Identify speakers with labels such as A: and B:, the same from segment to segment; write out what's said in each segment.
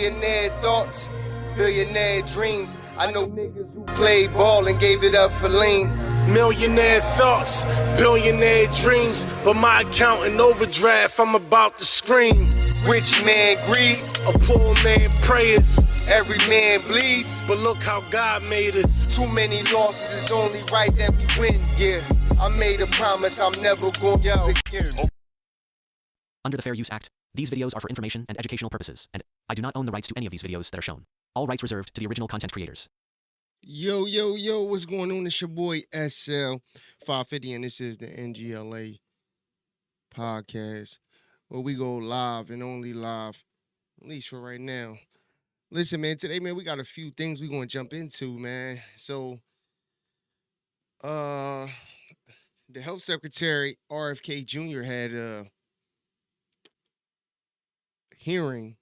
A: Billionaire thoughts, billionaire dreams. I know niggas who played ball and gave it up for lean.
B: Millionaire thoughts, billionaire dreams, but my account in overdraft, I'm about to scream.
A: Rich man greed,
B: A poor man prayers,
A: every man bleeds.
B: but look how God made us.
A: Too many losses, it's only right that we win. Yeah, I made a promise I'm never gonna lose again.
C: Under the Fair Use Act, these videos are for information and educational purposes, and I do not own the rights to any of these videos that are shown. All rights reserved to the original content creators.
D: Yo, what's going on? It's your boy SL550, and this is the N.G.L.A. podcast, where we go live and only live, at least for right now. Listen, man, today, man, we got a few things we're going to jump into, man. So, the Health Secretary RFK Jr. had a hearing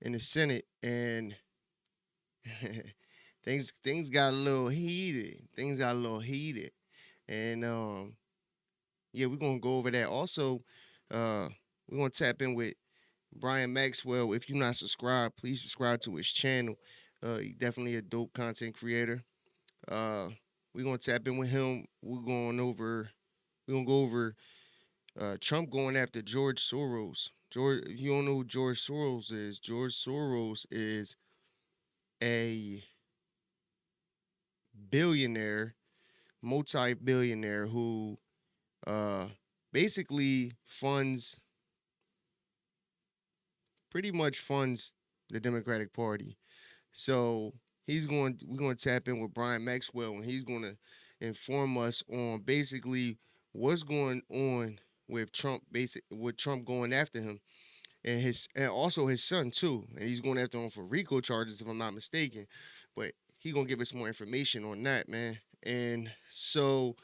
D: in the Senate, and things got a little heated. And yeah, we're gonna go over that. Also, we're gonna tap in with Brian Maxwell. If you're not subscribed, please subscribe to his channel. He's definitely a dope content creator. We're gonna tap in with him. We're gonna go over Trump going after George Soros. If you don't know who George Soros is a billionaire, multi-billionaire who basically pretty much funds the Democratic Party. So we're going to tap in with Brian Maxwell, and he's going to inform us on basically what's going on with Trump, with Trump going after him, and also his son too, and he's going after him for RICO charges, if I'm not mistaken. But he's gonna give us more information on that, man. And so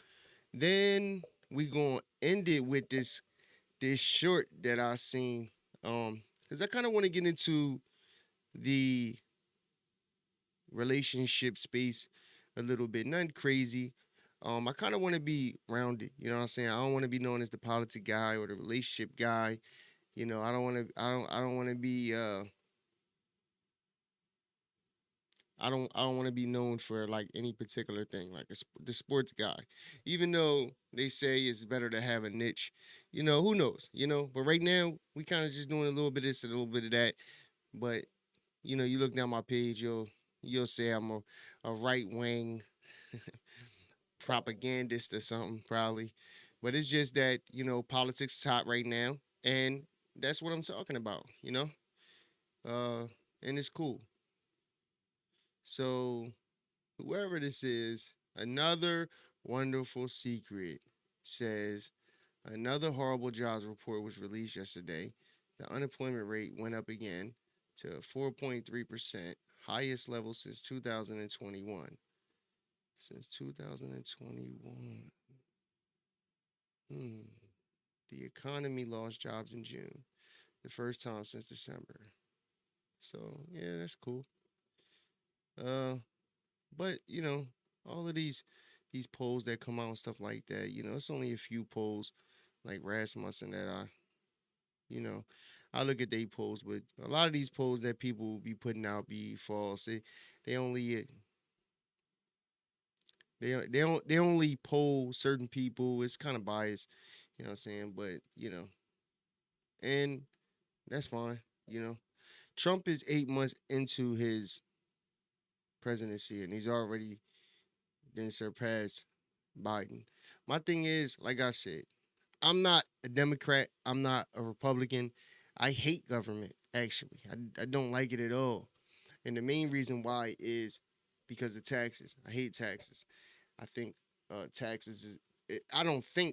D: then we gonna end it with this short that I seen, because I kind of want to get into the relationship space a little bit, nothing crazy. I kind of want to be rounded, you know what I'm saying? I don't want to be known as the politic guy or the relationship guy. You know, I don't want to be I don't want to be known for like any particular thing, like the sports guy. Even though they say it's better to have a niche, you know, who knows, you know? But right now, we kind of just doing a little bit of this, a little bit of that. But you know, you look down my page, you'll say I'm a right-wing propagandist or something, probably. But it's just that, you know, politics is hot right now, and that's what I'm talking about, you know? And it's cool. So, whoever this is, another wonderful secret says another horrible jobs report was released yesterday. The unemployment rate went up again to 4.3%, highest level since 2021. Since 2021. The economy lost jobs in June, the first time since December. So, yeah, that's cool. But, you know, all of these polls that come out and stuff like that, you know, it's only a few polls like Rasmussen that I look at they polls, but a lot of these polls that people be putting out be false. They only poll certain people. It's kind of biased, you know what I'm saying? But, you know, and that's fine, you know. Trump is 8 months into his presidency, and he's already been surpassed Biden. My thing is, like I said, I'm not a Democrat. I'm not a Republican. I hate government, actually. I don't like it at all. And the main reason why is because of taxes. I hate taxes. I think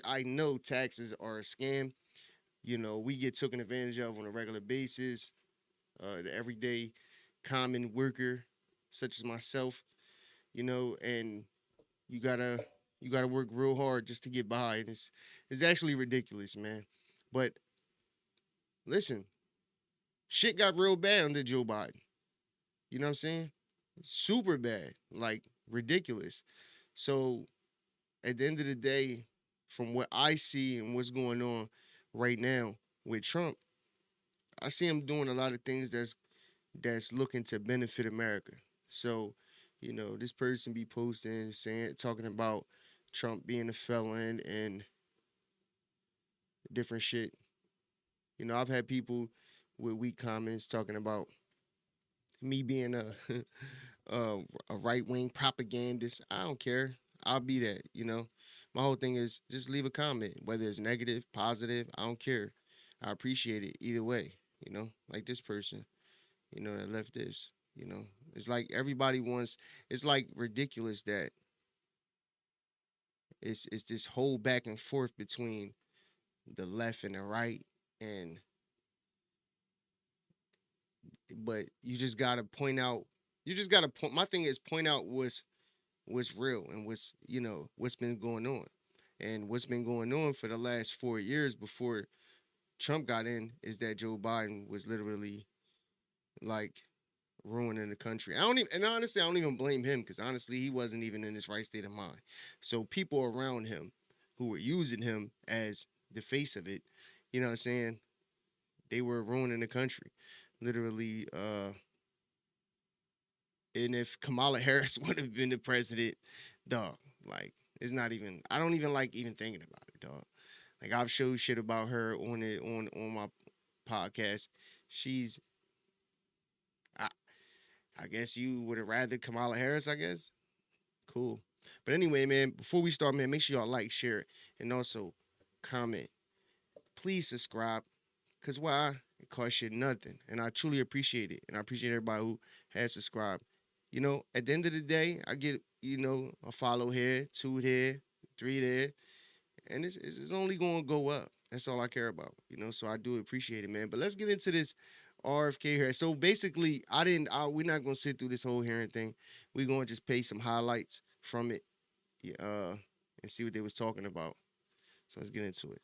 D: I know taxes are a scam. You know, we get taken advantage of on a regular basis. The everyday common worker, such as myself, you know, and you gotta work real hard just to get by. And it's actually ridiculous, man. But listen, shit got real bad under Joe Biden. You know what I'm saying? Super bad, like ridiculous. So at the end of the day, from what I see and what's going on right now with Trump, I see him doing a lot of things that's that's looking to benefit America. So, this person be posting, talking about Trump being a felon and different shit. I've had people with weak comments talking about me being a a right-wing propagandist. I don't care. I'll be that, My whole thing is just leave a comment, whether it's negative, positive, I don't care. I appreciate it either way, like this person, that left this, It's like everybody wants, it's like ridiculous that it's this whole back and forth between the left and the right, but you just gotta point out, my thing is point out what's real and what's been going on. And what's been going on for the last 4 years before Trump got in is that Joe Biden was literally like ruining the country. Honestly, I don't even blame him, because honestly, he wasn't even in his right state of mind. So people around him who were using him as the face of it, you know what I'm saying, they were ruining the country. Literally, and if Kamala Harris would have been the president, dog, like, it's not even, I don't even like even thinking about it, dog. Like, I've showed shit about her on my podcast. She's, I guess you would have rather Kamala Harris, I guess. Cool. But anyway, man, before we start, man, make sure y'all like, share, and also comment. Please subscribe, because why? It costs you nothing, and I truly appreciate it, and I appreciate everybody who has subscribed. At the end of the day, I get, a follow here, 2 there, 3 there, and it's only going to go up. That's all I care about, so I do appreciate it, man. But let's get into this RFK here. So basically, we're not going to sit through this whole hearing thing. We're going to just pay some highlights from it and see what they was talking about. So let's get into it.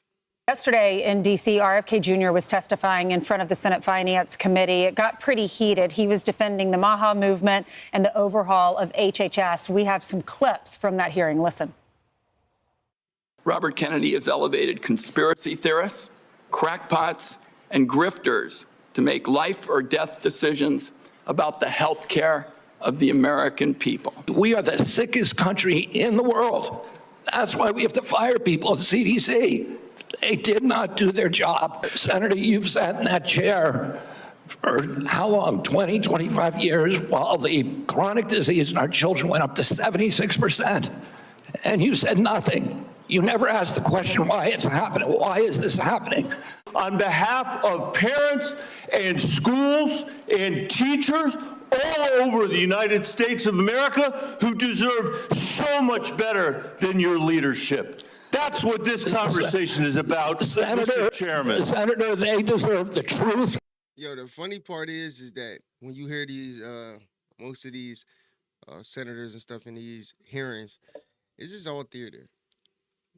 E: Yesterday in D.C., RFK Jr. was testifying in front of the Senate Finance Committee. It got pretty heated. He was defending the MAHA movement and the overhaul of HHS. We have some clips from that hearing. Listen.
F: Robert Kennedy has elevated conspiracy theorists, crackpots, and grifters to make life or death decisions about the health care of the American people.
G: We are the sickest country in the world. That's why we have to fire people at CDC. They did not do their job. Senator, you've sat in that chair for how long? 20, 25 years, while the chronic disease in our children went up to 76%. And you said nothing. You never asked the question why it's happening. Why is this happening?
H: On behalf of parents and schools and teachers all over the United States of America who deserve so much better than your leadership. That's what this conversation is about, Mr. Chairman.
G: Senator, they deserve the truth.
D: Yo, the funny part is that when you hear these, most of these senators and stuff in these hearings, it's just all theater.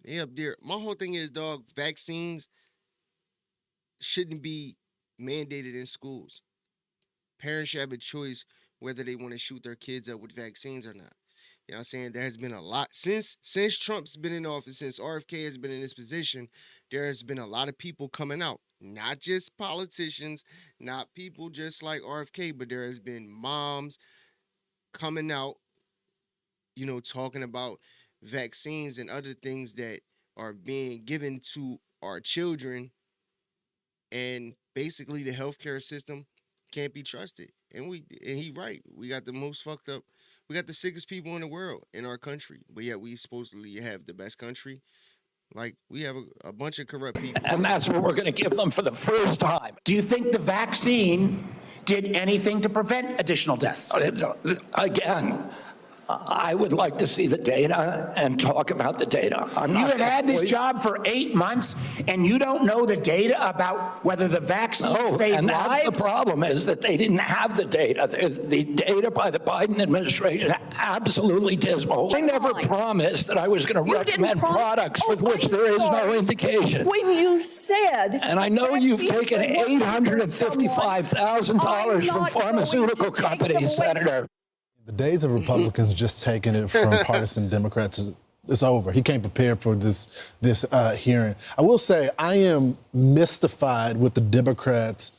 D: They up there. My whole thing is, dog, vaccines shouldn't be mandated in schools. Parents should have a choice whether they want to shoot their kids up with vaccines or not. You know what I'm saying? There has been a lot since Trump's been in office, since RFK has been in this position, there has been a lot of people coming out, not just politicians, not people just like RFK, but there has been moms coming out, talking about vaccines and other things that are being given to our children, and basically the healthcare system can't be trusted. And he right. We got the most fucked up. We got the sickest people in the world in our country, but yet we supposedly have the best country. Like, we have a bunch of corrupt people.
G: And that's what we're going to give them for the first time.
I: Do you think the vaccine did anything to prevent additional deaths?
G: Again, I would like to see the data and talk about the data.
I: You have had this job for 8 months, and you don't know the data about whether the vaccine saved lives?
G: That's the problem, is that they didn't have the data. The data by the Biden administration, absolutely dismal. I never promised that I was going to recommend products with which there is no indication.
J: When you said...
G: And I know you've taken $855,000 from pharmaceutical companies, Senator.
K: The days of Republicans just taking it from partisan Democrats is over. He came prepared for this hearing. I will say I am mystified with the Democrats'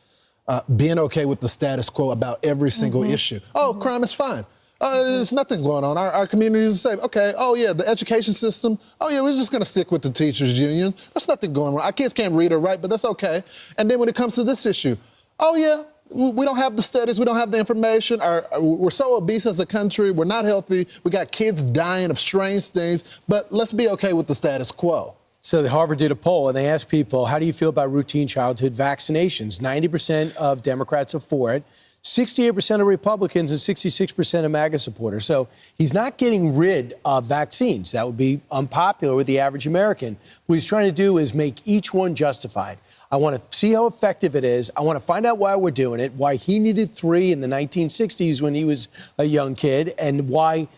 K: being okay with the status quo about every single issue. Oh, crime is fine. There's nothing going on. Our community is the same. Okay, oh yeah, the education system. Oh yeah, we're just gonna stick with the teachers union. There's nothing going on. Our kids can't read or write, but that's okay. And then when it comes to this issue, oh yeah, we don't have the studies, we don't have the information. We're so obese as a country, we're not healthy, we got kids dying of strange things, but let's be okay with the status quo.
J: So Harvard did a poll, and they asked people, how do you feel about routine childhood vaccinations? 90% of Democrats are for it, 68% of Republicans, and 66% of MAGA supporters. So he's not getting rid of vaccines. That would be unpopular with the average American. What he's trying to do is make each one justified. I want to see how effective it is. I want to find out why we're doing it, why he needed 3 in the 1960s when he was a young kid, and why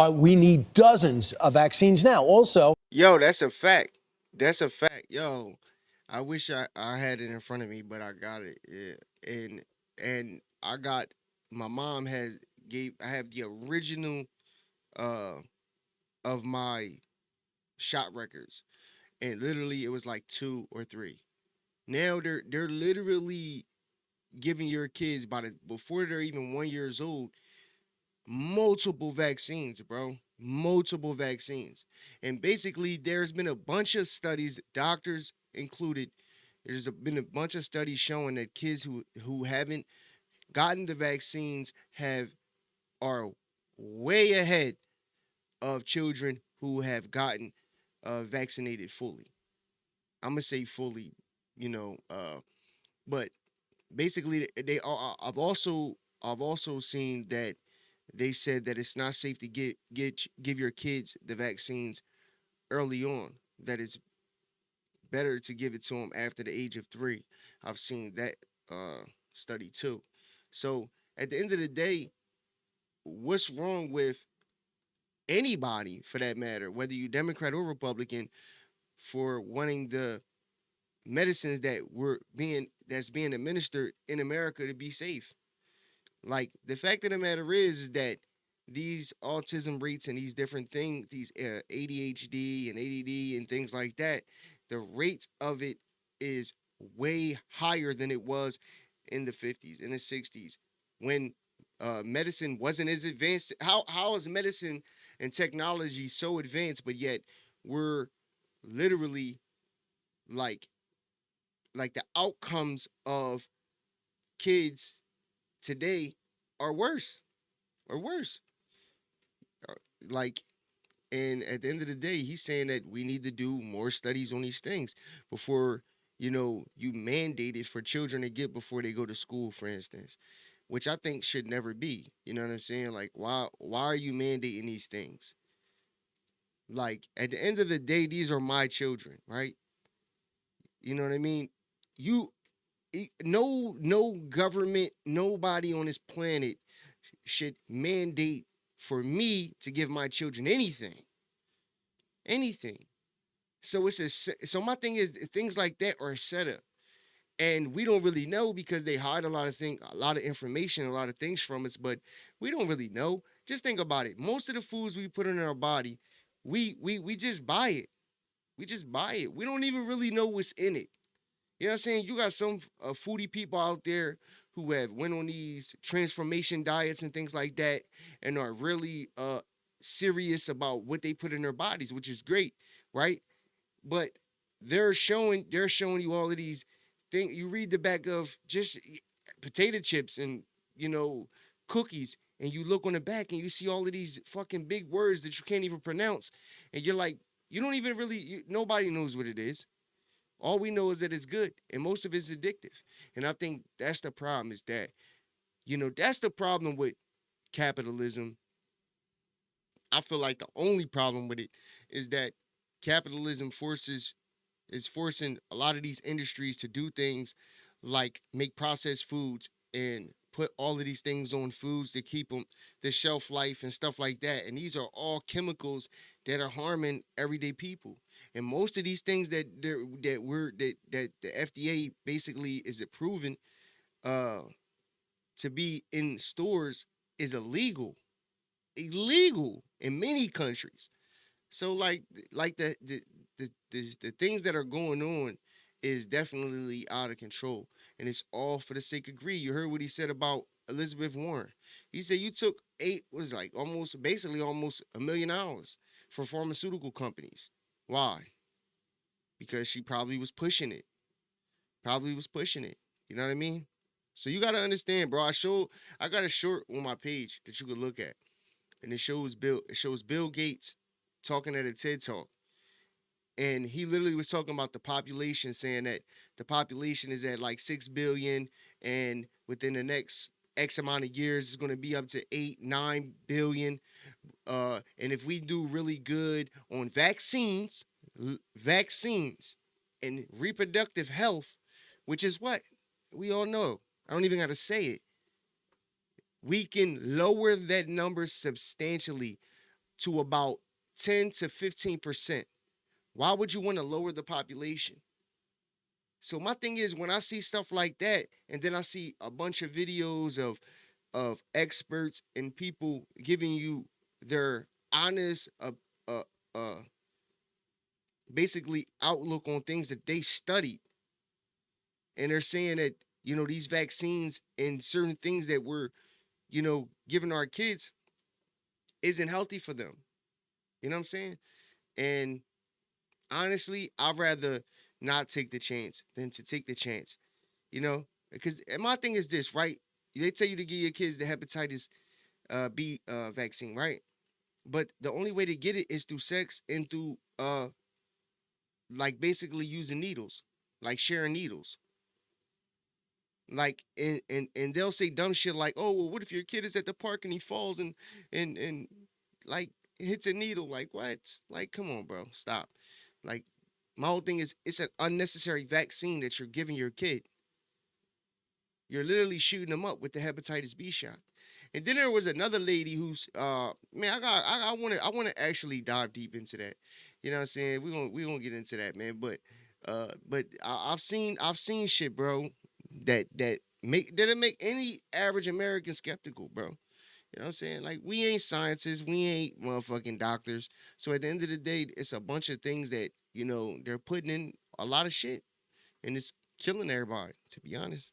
J: we need dozens of vaccines now. Also,
D: Yo, that's a fact. That's a fact. Yo, I wish I had it in front of me, but I got it. Yeah. And I got, my mom I have the original of my shot records. And literally it was like 2 or 3. Now they're literally giving your kids before they're even 1 year old multiple vaccines, bro. Multiple vaccines. And basically there's been a bunch of studies, doctors included, been a bunch of studies showing that kids who haven't gotten the vaccines are way ahead of children who have gotten vaccinated fully. I'm gonna say fully, but basically I've also seen that they said that it's not safe to give your kids the vaccines early on. That it's better to give it to them after the age of 3. I've seen that study too. So at the end of the day, what's wrong with anybody, for that matter, whether you're Democrat or Republican, for wanting the medicines that's being administered in America to be safe? Like, the fact of the matter is that these autism rates and these different things, these ADHD and ADD and things like that, the rate of it is way higher than it was in the 50s and the 60s when medicine wasn't as advanced. How is medicine and technology so advanced, but yet we're literally like the outcomes of kids today are worse. Like, and at the end of the day, he's saying that we need to do more studies on these things before, you mandate it for children to get before they go to school, for instance, which I think should never be. You know what I'm saying? Like, why are you mandating these things? Like, at the end of the day, these are my children, right? You know what I mean? No government, nobody on this planet should mandate for me to give my children anything. So so my thing is, things like that are set up, and we don't really know because they hide a lot of information, a lot of things from us, but we don't really know. Just think about it. Most of the foods we put in our body, we just buy it. We just buy it. We don't even really know what's in it. You know what I'm saying? You got some foodie people out there who have went on these transformation diets and things like that and are really serious about what they put in their bodies, which is great, right? But they're showing you all of these things. You read the back of just potato chips and, cookies, and you look on the back and you see all of these fucking big words that you can't even pronounce. And you're like, you don't even really, nobody knows what it is. All we know is that it's good, and most of it's addictive. And I think that's the problem, is that, that's the problem with capitalism. I feel like the only problem with it is that capitalism is forcing a lot of these industries to do things like make processed foods and put all of these things on foods to keep them, the shelf life and stuff like that. And these are all chemicals that are harming everyday people. And most of these things that the FDA basically is approving to be in stores is illegal in many countries. So like the things that are going on is definitely out of control. and it's all for the sake of greed. You heard what he said about Elizabeth Warren. He said you took almost $1 million from pharmaceutical companies. Why? Because she probably was pushing it. You know what I mean? So you got to understand, bro. I got a short on my page that you could look at, and it shows Bill Gates talking at a TED Talk. And he literally was talking about the population, saying that the population is at like 6 billion, and within the next X amount of years, it's going to be up to 8-9 billion. And if we do really good on vaccines and reproductive health, which is what we all know, I don't even got to say it, we can lower that number substantially to about 10 to 15%. Why would you want to lower the population? So my thing is, when I see stuff like that, and then I see a bunch of videos of experts and people giving you their honest, basically outlook on things that they studied, and they're saying that, you know, these vaccines and certain things that we're, you know, giving our kids isn't healthy for them. You know what I'm saying? And honestly, I'd rather not take the chance than to take the chance, you know? Because my thing is this, right? They tell you to give your kids the hepatitis B vaccine, right? But the only way to get it is through sex and through, like, basically using needles, like sharing needles. Like, and they'll say dumb shit like, oh, well, what if your kid is at the park and he falls and like hits a needle? Like, what? Like, come on, bro, stop. Like, my whole thing is, it's an unnecessary vaccine that you're giving your kid. You're literally shooting them up with the hepatitis B shot. And then there was another lady who's, man, I want to actually dive deep into that. You know what I'm saying? We're gonna get into that, man. But I've seen shit, bro, that'll make any average American skeptical, bro. You know what I'm saying? Like, we ain't scientists, we ain't motherfucking doctors. So at the end of the day, it's a bunch of things that, you know, they're putting in a lot of shit, and it's killing everybody, to be honest.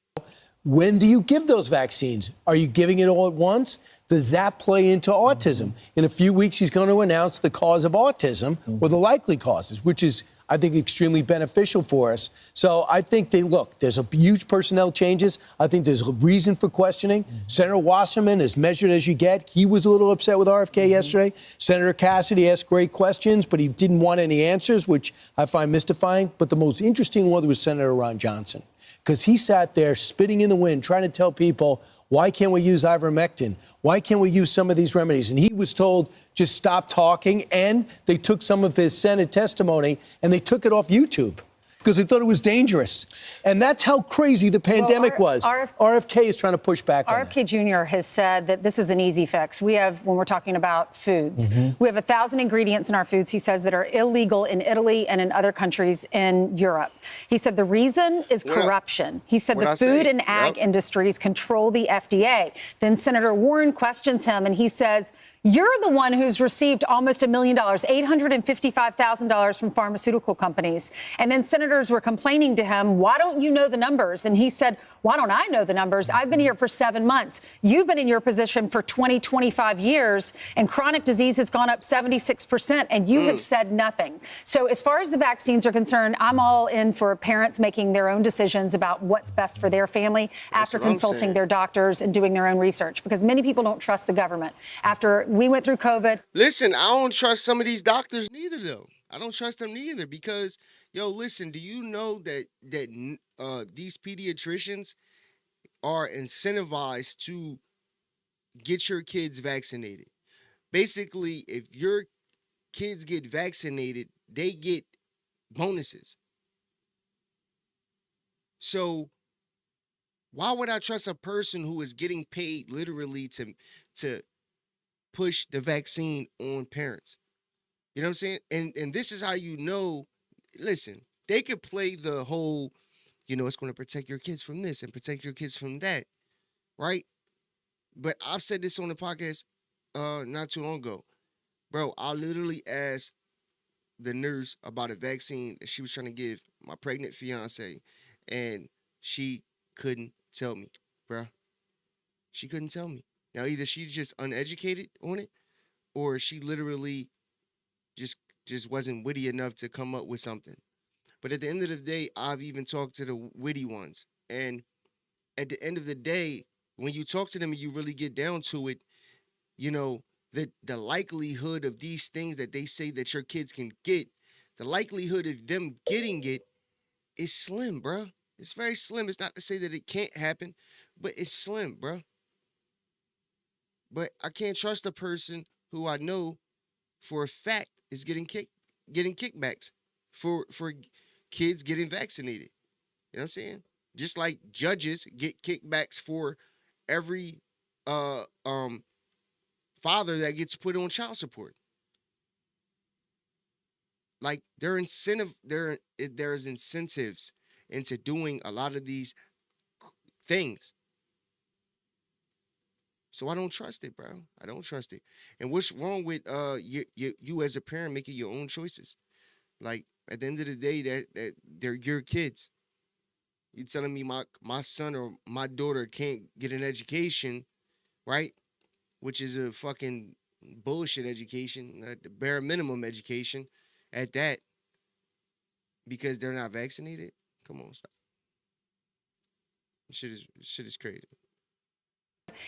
J: When do you give those vaccines? Are you giving it all at once? Does that play into autism? In a few weeks, he's going to announce the cause of autism, or the likely causes, which is, I think, extremely beneficial for us. So I think there's a huge personnel changes. I think there's a reason for questioning. Senator Wasserman, as measured as you get, he was a little upset with RFK yesterday. Senator Cassidy asked great questions, but he didn't want any answers, which I find mystifying. But the most interesting one was Senator Ron Johnson, because he sat there spitting in the wind, trying to tell people, why can't we use ivermectin? Why can't we use some of these remedies? And he was told, just stop talking. And they took some of his Senate testimony and they took it off YouTube because they thought it was dangerous. And that's how crazy the pandemic was. RFK is trying to push back on that.
E: RFK Jr. has said that this is an easy fix. We have, when we're talking about foods, we have 1,000 ingredients in our foods, he says, that are illegal in Italy and in other countries in Europe. He said the reason is corruption. He said the food and ag industries control the FDA. Then Senator Warren questions him and he says, you're the one who's received almost $1 million, $855,000 from pharmaceutical companies. And then senators were complaining to him, why don't you know the numbers? And he said, why don't I know the numbers? I've been here for 7 months. You've been in your position for 20, 25 years, and chronic disease has gone up 76%, and you have said nothing. So as far as the vaccines are concerned, I'm all in for parents making their own decisions about what's best for their family after consulting their doctors and doing their own research, because many people don't trust the government. After we went through COVID.
D: Listen, I don't trust some of these doctors neither, though. I don't trust them neither because, yo, listen, do you know that these pediatricians are incentivized to get your kids vaccinated? Basically, if your kids get vaccinated, they get bonuses. So why would I trust a person who is getting paid literally to push the vaccine on parents? You know what I'm saying? And this is how you know, listen, they could play the whole, you know, it's going to protect your kids from this and protect your kids from that, right? But I've said this on the podcast not too long ago. Bro, I literally asked the nurse about a vaccine that she was trying to give my pregnant fiance, and she couldn't tell me, bruh. She couldn't tell me. Now, either she's just uneducated on it, or she literally just wasn't witty enough to come up with something. But at the end of the day, I've even talked to the witty ones. And at the end of the day, when you talk to them and you really get down to it, you know, the likelihood of these things that they say that your kids can get, the likelihood of them getting it is slim, bro. It's very slim. It's not to say that it can't happen, but it's slim, bro. But I can't trust a person who I know for a fact is getting kickbacks for kids getting vaccinated. You know what I'm saying? Just like judges get kickbacks for every father that gets put on child support. Like there's incentives into doing a lot of these things. So I don't trust it, bro. I don't trust it. And what's wrong with you as a parent making your own choices? Like at the end of the day, that they're your kids. You telling me my son or my daughter can't get an education, right? Which is a fucking bullshit education, the bare minimum education at that, because they're not vaccinated? Come on, stop. Shit is crazy.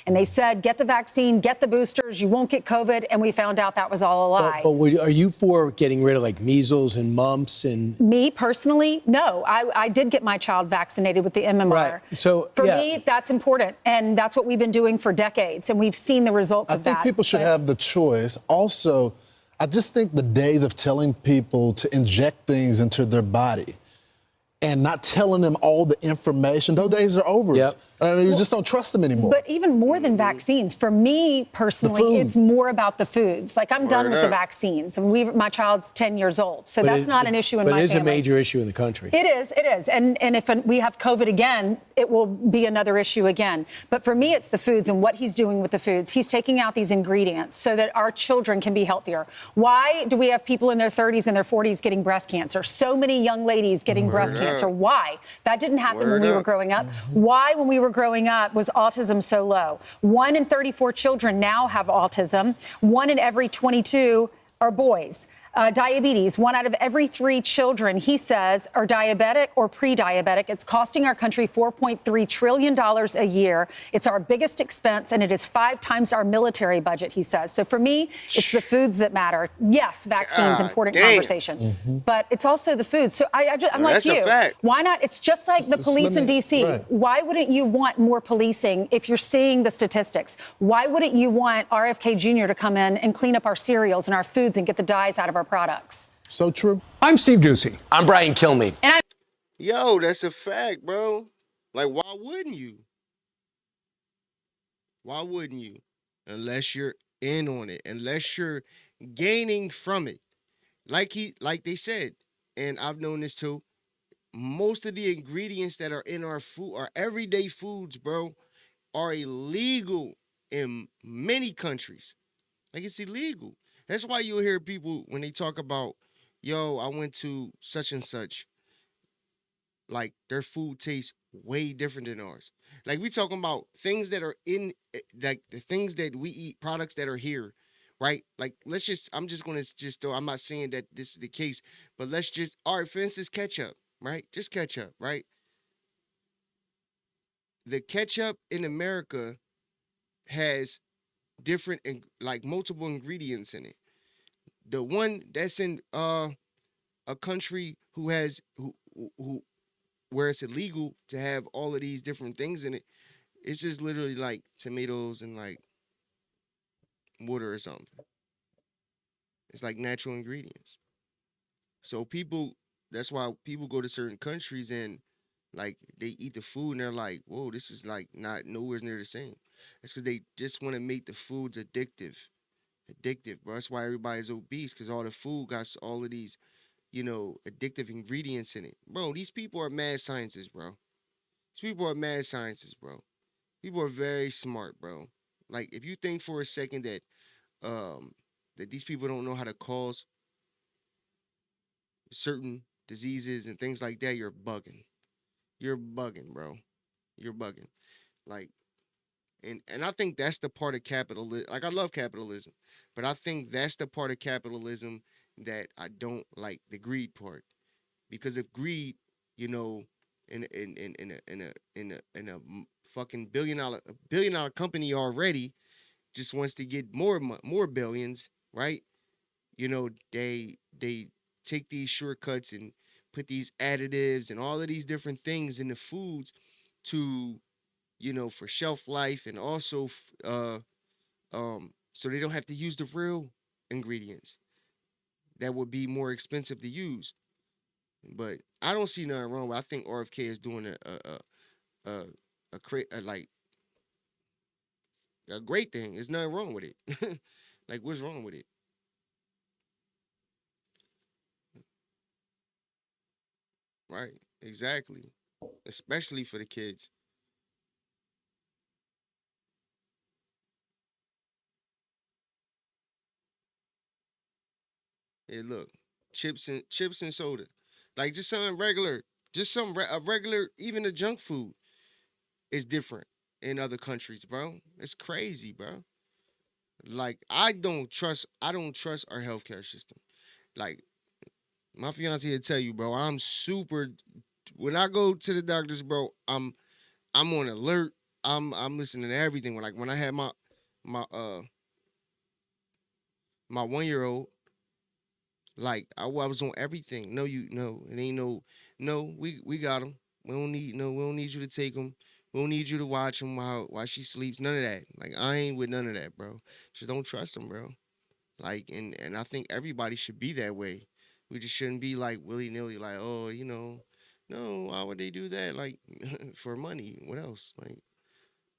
E: And they said, get the vaccine, get the boosters, you won't get COVID. And we found out that was all a lie.
J: But are you for getting rid of like measles and mumps and?
E: Me personally, no. I did get my child vaccinated with the MMR.
J: Right. So
E: for me, that's important. And that's what we've been doing for decades. And we've seen the results of that.
K: I think people should have the choice. Also, I just think the days of telling people to inject things into their body and not telling them all the information, those days are over.
J: Yep.
K: You just don't trust them anymore.
E: But even more than vaccines, for me personally, it's more about the foods. Like I'm done with the vaccines. And my child's 10 years old. So that's not an issue in my family.
J: But it is a major issue in the country.
E: It is. And if we have COVID again, it will be another issue again. But for me, it's the foods and what he's doing with the foods. He's taking out these ingredients so that our children can be healthier. Why do we have people in their 30s and their 40s getting breast cancer? So many young ladies getting breast cancer. Why? That didn't happen when we were growing up. Why, when we were growing up, was autism so low? 1 in 34 children now have autism. 1 in every 22 are boys. Diabetes, 1 out of every 3 children, he says, are diabetic or pre-diabetic. It's costing our country $4.3 trillion a year. It's our biggest expense, and it is 5 times our military budget, he says. So for me, it's the foods that matter. Yes, vaccines, important conversation. But it's also the foods. So I'm like you. Why not? It's just like the police in D.C. Right. Why wouldn't you want more policing if you're seeing the statistics? Why wouldn't you want RFK Jr. to come in and clean up our cereals and our foods and get the dyes out of our products?
K: So true.
L: I'm Steve Ducey.
M: I'm Brian Kilmeade.
E: And
D: Yo, that's a fact, bro. Like, why wouldn't you? Why wouldn't you? Unless you're in on it, unless you're gaining from it. Like they said, and I've known this too, most of the ingredients that are in our food, our everyday foods, bro, are illegal in many countries. Like, it's illegal. That's why you'll hear people when they talk about, yo, I went to such and such, like their food tastes way different than ours. Like, we talking about things that are in, like the things that we eat, products that are here, right? Like, I'm just going to throw, I'm not saying that this is the case, but all right, for instance, ketchup, right? Just ketchup, right? The ketchup in America has different, like multiple ingredients in it. The one that's in a country where it's illegal to have all of these different things in it, it's just literally like tomatoes and like water or something. It's like natural ingredients. So that's why people go to certain countries and like they eat the food and they're like, whoa, this is like not nowhere near the same. It's because they just want to make the foods addictive, bro. That's why everybody's obese, because all the food got all of these, addictive ingredients in it. Bro, these people are mad scientists, bro. People are very smart, bro. Like, if you think for a second that these people don't know how to cause certain diseases and things like that, you're bugging. You're bugging, bro. You're bugging. Like, and I think that's the part of capitalism. Like, I love capitalism, but I think that's the part of capitalism that I don't like, the greed part. Because if greed, you know, in a fucking billion dollar company already just wants to get more billions, right? You know, they take these shortcuts and put these additives and all of these different things in the foods to, you know, for shelf life, and also so they don't have to use the real ingredients that would be more expensive to use. But I don't see nothing wrong with. I think RFK is doing like a great thing. There's nothing wrong with it. Like, what's wrong with it? Right? Exactly. Especially for the kids. Hey, look, chips and soda, like just something regular, just a regular, even the junk food is different in other countries, bro. It's crazy, bro. Like, I don't trust our healthcare system. Like, my fiance will tell you, bro. I'm super. When I go to the doctors, bro, I'm on alert. I'm listening to everything. Like, when I had my my 1 year old, like, I was on everything. No, it ain't no. We got him. We don't need you to take him. We don't need you to watch him while she sleeps. None of that. Like, I ain't with none of that, bro. Just don't trust him, bro. Like, and I think everybody should be that way. We just shouldn't be like willy nilly, like, oh, no, why would they do that? Like, for money. What else?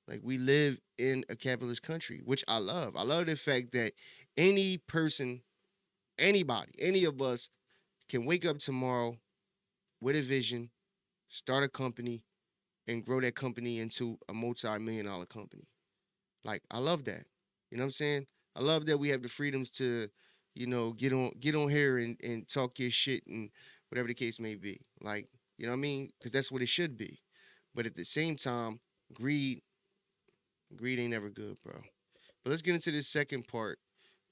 D: Like, we live in a capitalist country, which I love. I love the fact that any person, anybody, any of us can wake up tomorrow with a vision, start a company, and grow that company into a multi-million-dollar company. Like, I love that. You know what I'm saying? I love that we have the freedoms to, get on here and talk your shit and whatever the case may be. Like, you know what I mean? Because that's what it should be. But at the same time, greed ain't never good, bro. But let's get into this second part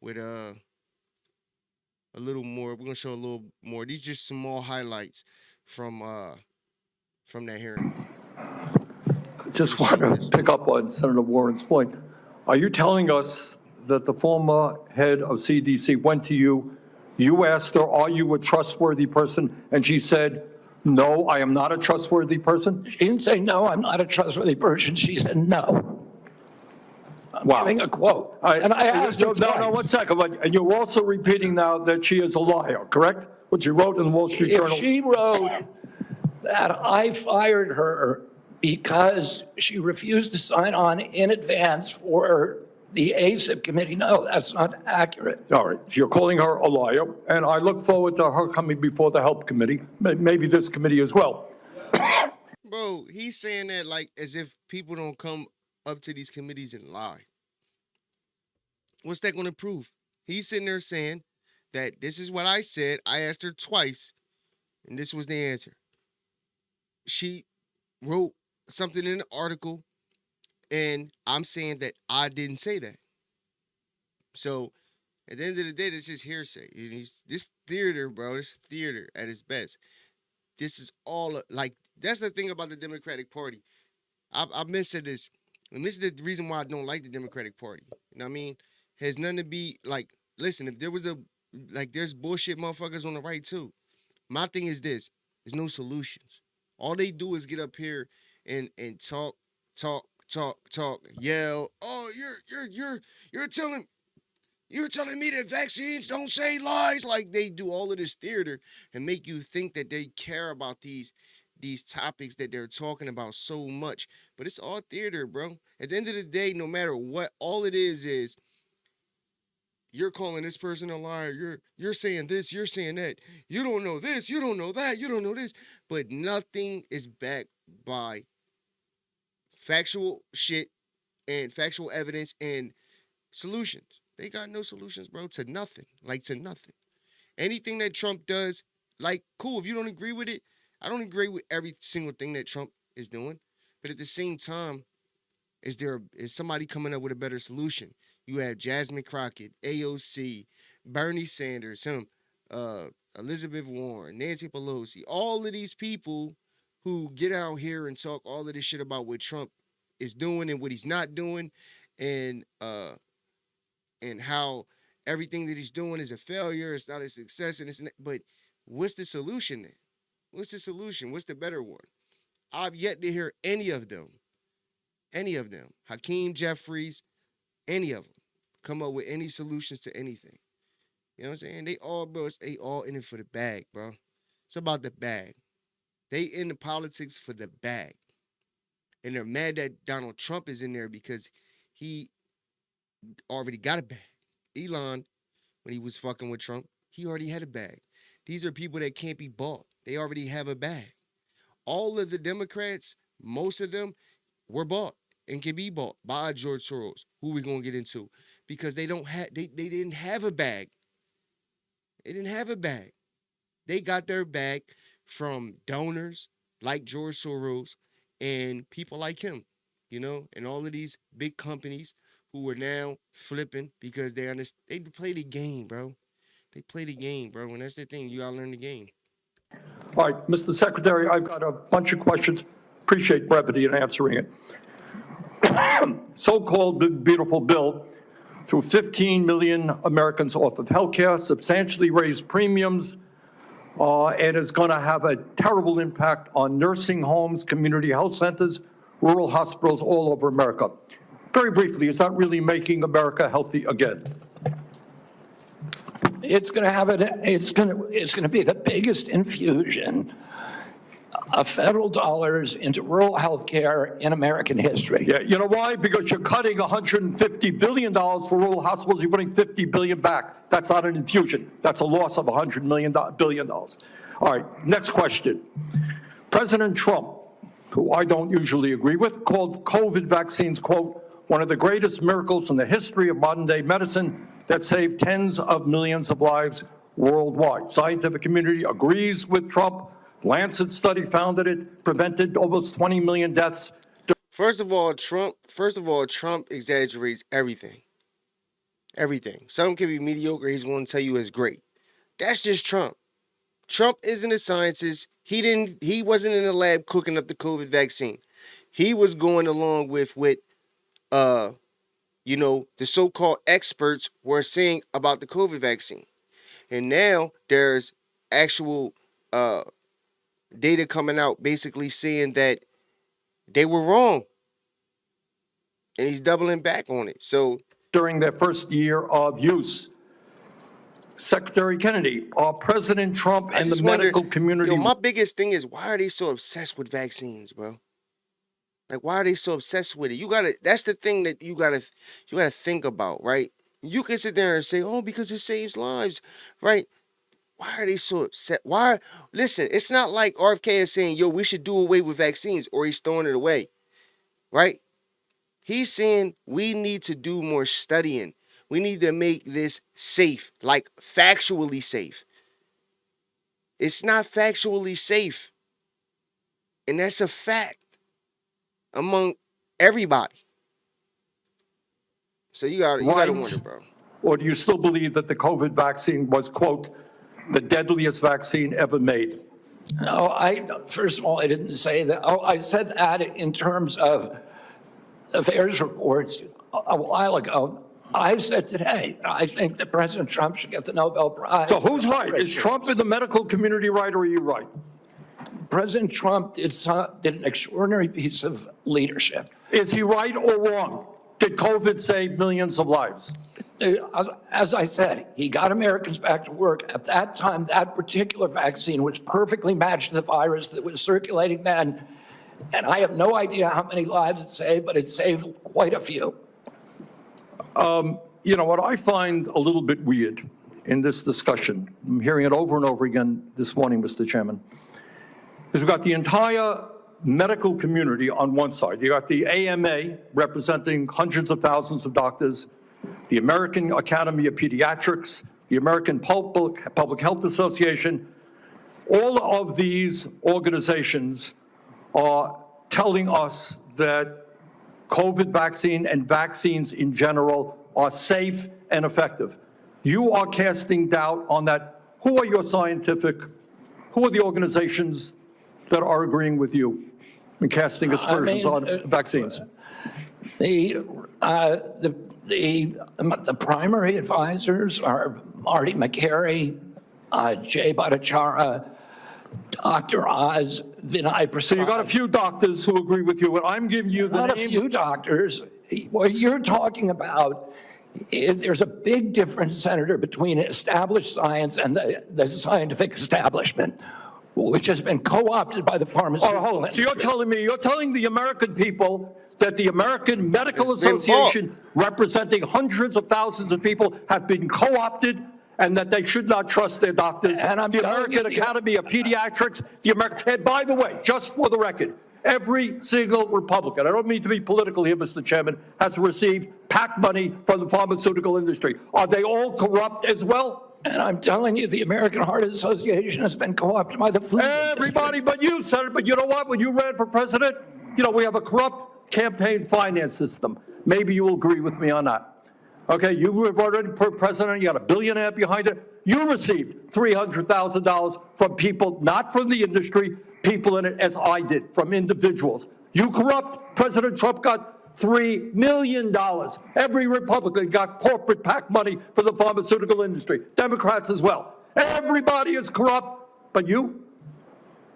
D: with a little more. We're gonna show a little more. These just small highlights from that hearing.
H: I just want to pick up on Senator Warren's point. Are you telling us that the former head of CDC went to you, you asked her, are you a trustworthy person? And she said, no, I am not a trustworthy person?
G: She didn't say, no, I'm not a trustworthy person. She said, no. I'm giving a quote. And I asked her twice.
H: No, 1 second. And you're also repeating now that she is a liar, correct? What you wrote in the Wall Street Journal.
G: If she wrote that I fired her because she refused to sign on in advance for the ASIP committee, no, that's not accurate.
H: All right, so you're calling her a liar, and I look forward to her coming before the Help Committee, maybe this committee as well.
D: Bro, he's saying that like as if people don't come up to these committees and lie. What's that going to prove? He's sitting there saying that this is what I said. I asked her twice, and this was the answer. She wrote something in the article, and I'm saying that I didn't say that. So at the end of the day, it's just hearsay. This theater, bro. This theater at its best. This is all like, that's the thing about the Democratic Party. I've been said this, and this is the reason why I don't like the Democratic Party. You know what I mean? Has nothing to be like. Listen, if there was there's bullshit motherfuckers on the right too. My thing is this: there's no solutions. All they do is get up here and talk, yell. Oh, you're telling me that vaccines don't save lives. Like, they do all of this theater and make you think that they care about these topics that they're talking about so much. But it's all theater, bro. At the end of the day, no matter what, all it is you're calling this person a liar. You're saying this, you're saying that. You don't know this, you don't know that, you don't know this. But nothing is backed by factual shit and factual evidence and solutions. They got no solutions, bro, to nothing. Like, to nothing. Anything that Trump does, like, cool. If you don't agree with it, I don't agree with every single thing that Trump is doing. But at the same time, is somebody coming up with a better solution? You have Jasmine Crockett, AOC, Bernie Sanders, Elizabeth Warren, Nancy Pelosi, all of these people who get out here and talk all of this shit about what Trump is doing and what he's not doing, and how everything that he's doing is a failure, it's not a success, but what's the solution then? What's the solution? What's the better one? I've yet to hear any of them, Hakeem Jeffries, any of them, come up with any solutions to anything. You know what I'm saying? They all in it for the bag, bro. It's about the bag. They in the politics for the bag. And they're mad that Donald Trump is in there because he already got a bag. Elon, when he was fucking with Trump, he already had a bag. These are people that can't be bought. They already have a bag. All of the Democrats, most of them, were bought and can be bought by George Soros, who we're going to get into, because they didn't have a bag. They didn't have a bag. They got their bag from donors like George Soros and people like him, and all of these big companies who are now flipping because they play the game, bro. They play the game, bro, and that's the thing. You got to learn the game.
L: All right, Mr. Secretary, I've got a bunch of questions. Appreciate brevity in answering it. So-called big, beautiful bill threw 15 million Americans off of health care, substantially raised premiums, and is going to have a terrible impact on nursing homes, community health centers, rural hospitals all over America. Very briefly, is that really making America healthy again?
G: It's going to be the biggest infusion of federal dollars into rural health care in American history.
L: Yeah, you know why? Because you're cutting $150 billion for rural hospitals. You're putting $50 billion back. That's not an infusion. That's a loss of $100 billion. All right, next question. President Trump, who I don't usually agree with, called COVID vaccines, quote, one of the greatest miracles in the history of modern-day medicine that saved tens of millions of lives worldwide. Scientific community agrees with Trump. Lancet study found that it prevented almost 20 million deaths.
D: First of all, Trump exaggerates everything. Everything. Some can be mediocre. He's going to tell you it's great. That's just Trump. Trump isn't a scientist. He wasn't in the lab cooking up the COVID vaccine. He was going along with what the so-called experts were saying about the COVID vaccine. And now there's actual data coming out basically saying that they were wrong. And he's doubling back on it. So
L: during their first year of use, Secretary Kennedy, President Trump and the medical community.
D: My biggest thing is, why are they so obsessed with vaccines, bro? Like, why are they so obsessed with it? That's the thing that you gotta think about, right? You can sit there and say, oh, because it saves lives, right? Why are they so upset? Listen, it's not like RFK is saying, yo, we should do away with vaccines, or he's throwing it away, right? He's saying we need to do more studying. We need to make this safe, like factually safe. It's not factually safe. And that's a fact among everybody. So you gotta wonder, bro.
L: Or do you still believe that the COVID vaccine was, quote, the deadliest vaccine ever made?
G: No, first of all, I didn't say that. I said that in terms of affairs reports a while ago. I said today, I think that President Trump should get the Nobel Prize.
L: So who's right? Is Trump in the medical community right, or are you right?
G: President Trump did an extraordinary piece of leadership.
L: Is he right or wrong? Did COVID save millions of lives?
G: As I said, he got Americans back to work. At that time, that particular vaccine, which perfectly matched the virus that was circulating then, and I have no idea how many lives it saved, but it saved quite a few.
L: What I find a little bit weird in this discussion, I'm hearing it over and over again this morning, Mr. Chairman, is we've got the entire medical community on one side. You got the AMA representing hundreds of thousands of doctors, the American Academy of Pediatrics, the American Public Health Association. All of these organizations are telling us that COVID vaccine and vaccines in general are safe and effective. You are casting doubt on that. Who are your who are the organizations that are agreeing with you and casting aspersions on vaccines?
G: The primary advisors are Marty McCary, Jay Bhattacharya, Dr. Oz, Vinay Prasad.
L: So you got a few doctors who agree with you, and I'm giving you the
G: Not
L: name.
G: a few doctors. What you're talking about is there's a big difference, Senator, between established science and the scientific establishment, which has been co-opted by the pharmaceutical industry.
L: So you're telling the American people that the American Medical Association, representing hundreds of thousands of people, have been co-opted and that they should not trust their doctors.
G: And I'm
L: the American Academy of Pediatrics, and by the way, just for the record, every single Republican, I don't mean to be political here, Mr. Chairman, has received PAC money from the pharmaceutical industry. Are they all corrupt as well?
G: And I'm telling you, the American Heart Association has been co-opted by the food
L: Everybody
G: industry.
L: but you, Senator. But you know what? When you ran for president, we have a corrupt campaign finance system. Maybe you will agree with me on that. Okay, you were running for president, you got a billionaire behind it. You received $300,000 from people, not from the industry, people in it, as I did, from individuals. You corrupt. President Trump got $3 million. Every Republican got corporate PAC money for the pharmaceutical industry. Democrats as well. Everybody is corrupt, but you?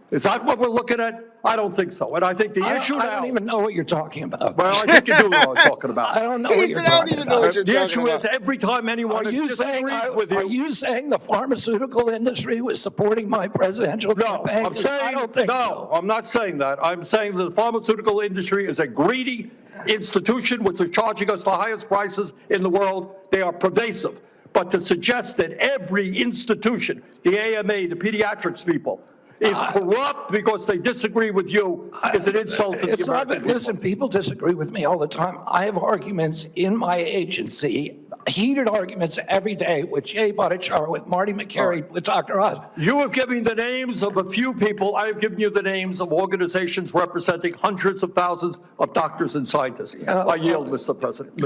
L: Is that what we're looking at? I don't think so. And I think the issue now...
G: I don't even know what you're talking about.
L: Well, I think you do know what I'm talking about.
G: I don't know what you're talking about.
L: The issue is every time anyone disagrees with you...
G: Are you saying the pharmaceutical industry was supporting my presidential campaign?
L: I'm saying,
G: I don't think so.
L: I'm not saying that. I'm saying that the pharmaceutical industry is a greedy institution which is charging us the highest prices in the world. They are pervasive. But to suggest that every institution, the AMA, the pediatrics people, is corrupt because they disagree with you is an insult to the American people.
G: Listen, people disagree with me all the time. I have arguments in my agency, heated arguments every day with Jay Bhattacharya, with Marty McCary, with Dr. Oz.
L: You have given the names of a few people. I have given you the names of organizations representing hundreds of thousands of doctors and scientists. I yield, Mr. President.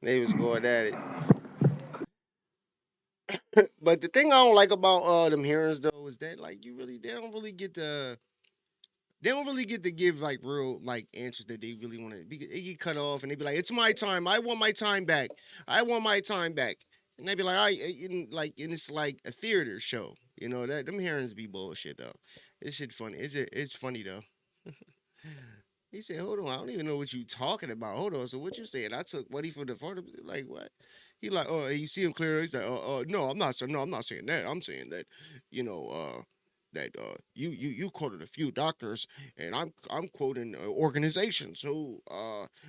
D: They was going at it. But the thing I don't like about them hearings though is that like they don't really get to give like real like answers that they really want to. They get cut off and they be like, "It's my time. I want my time back. I want my time back." And they be like, and it's like a theater show. That them hearings be bullshit though. This shit funny. It's funny though. He said, "Hold on, I don't even know what you talking about. Hold on. So what you saying? I took money for the photo. Like what?" He like, "Oh, you see him clearly." He's like, no, I'm not saying that. I'm saying that, you quoted a few doctors, and I'm quoting organizations who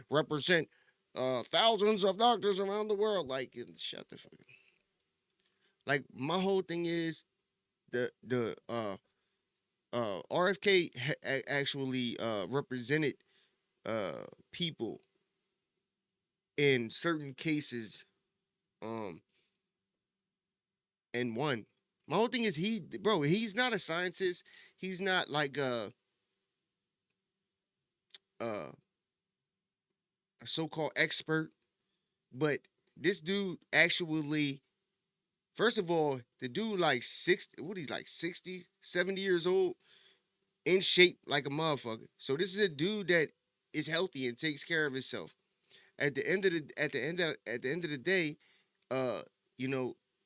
D: represent thousands of doctors around the world. Like, shut the fuck up. Like, my whole thing is the RFK actually represented people in certain cases, and won. My whole thing is he's not a scientist. He's not like a so-called expert, but this dude actually, first of all, the dude like 60, 70 years old, in shape like a motherfucker. So this is a dude that is healthy and takes care of himself. At the end of the day,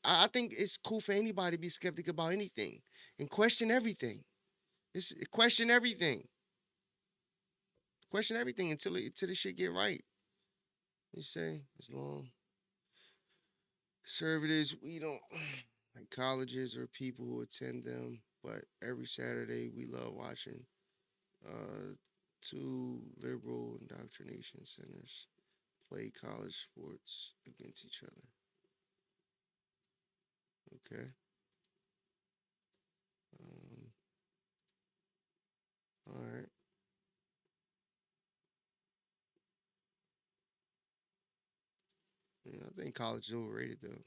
D: I think it's cool for anybody to be skeptic about anything and question everything. Question everything. Question everything until the shit get right. You say, as long conservatives, we don't like colleges or people who attend them, but every Saturday we love watching 2 liberal indoctrination centers play college sports against each other. Okay. All right. Yeah, I think college is overrated though.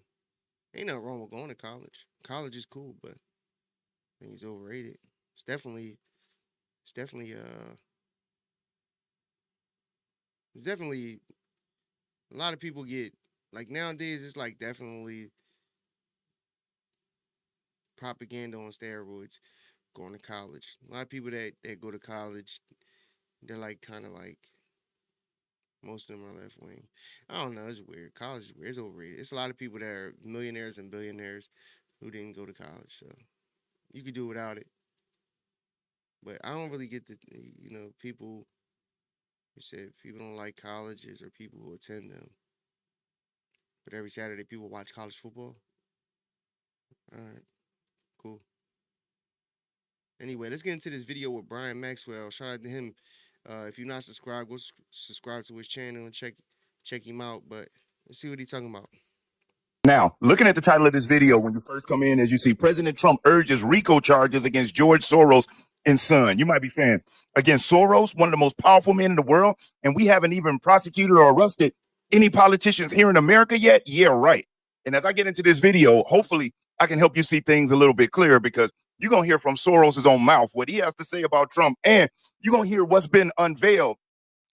D: Ain't nothing wrong with going to college. College is cool, but I think it's overrated. It's definitely a lot of people get, like, nowadays it's like definitely propaganda on steroids going to college. A lot of people that go to college, they're like kind of like, most of them are left wing. I don't know, it's weird. College is weird. It's overrated. It's a lot of people that are millionaires and billionaires who didn't go to college, so you could do without it. But I don't really get people who said people don't like colleges or people who attend them. But every Saturday people watch college football. All right, cool. Anyway, let's get into this video with Brian Maxwell. Shout out to him. If you're not subscribed, go subscribe to his channel and check him out. But let's see what he's talking about.
M: Now, looking at the title of this video, when you first come in, as you see, President Trump urges RICO charges against George Soros and son. You might be saying, against Soros, one of the most powerful men in the world, and we haven't even prosecuted or arrested any politicians here in America yet? Yeah, right. And as I get into this video, hopefully I can help you see things a little bit clearer, because you're going to hear from Soros' own mouth what he has to say about Trump, and you're going to hear what's been unveiled,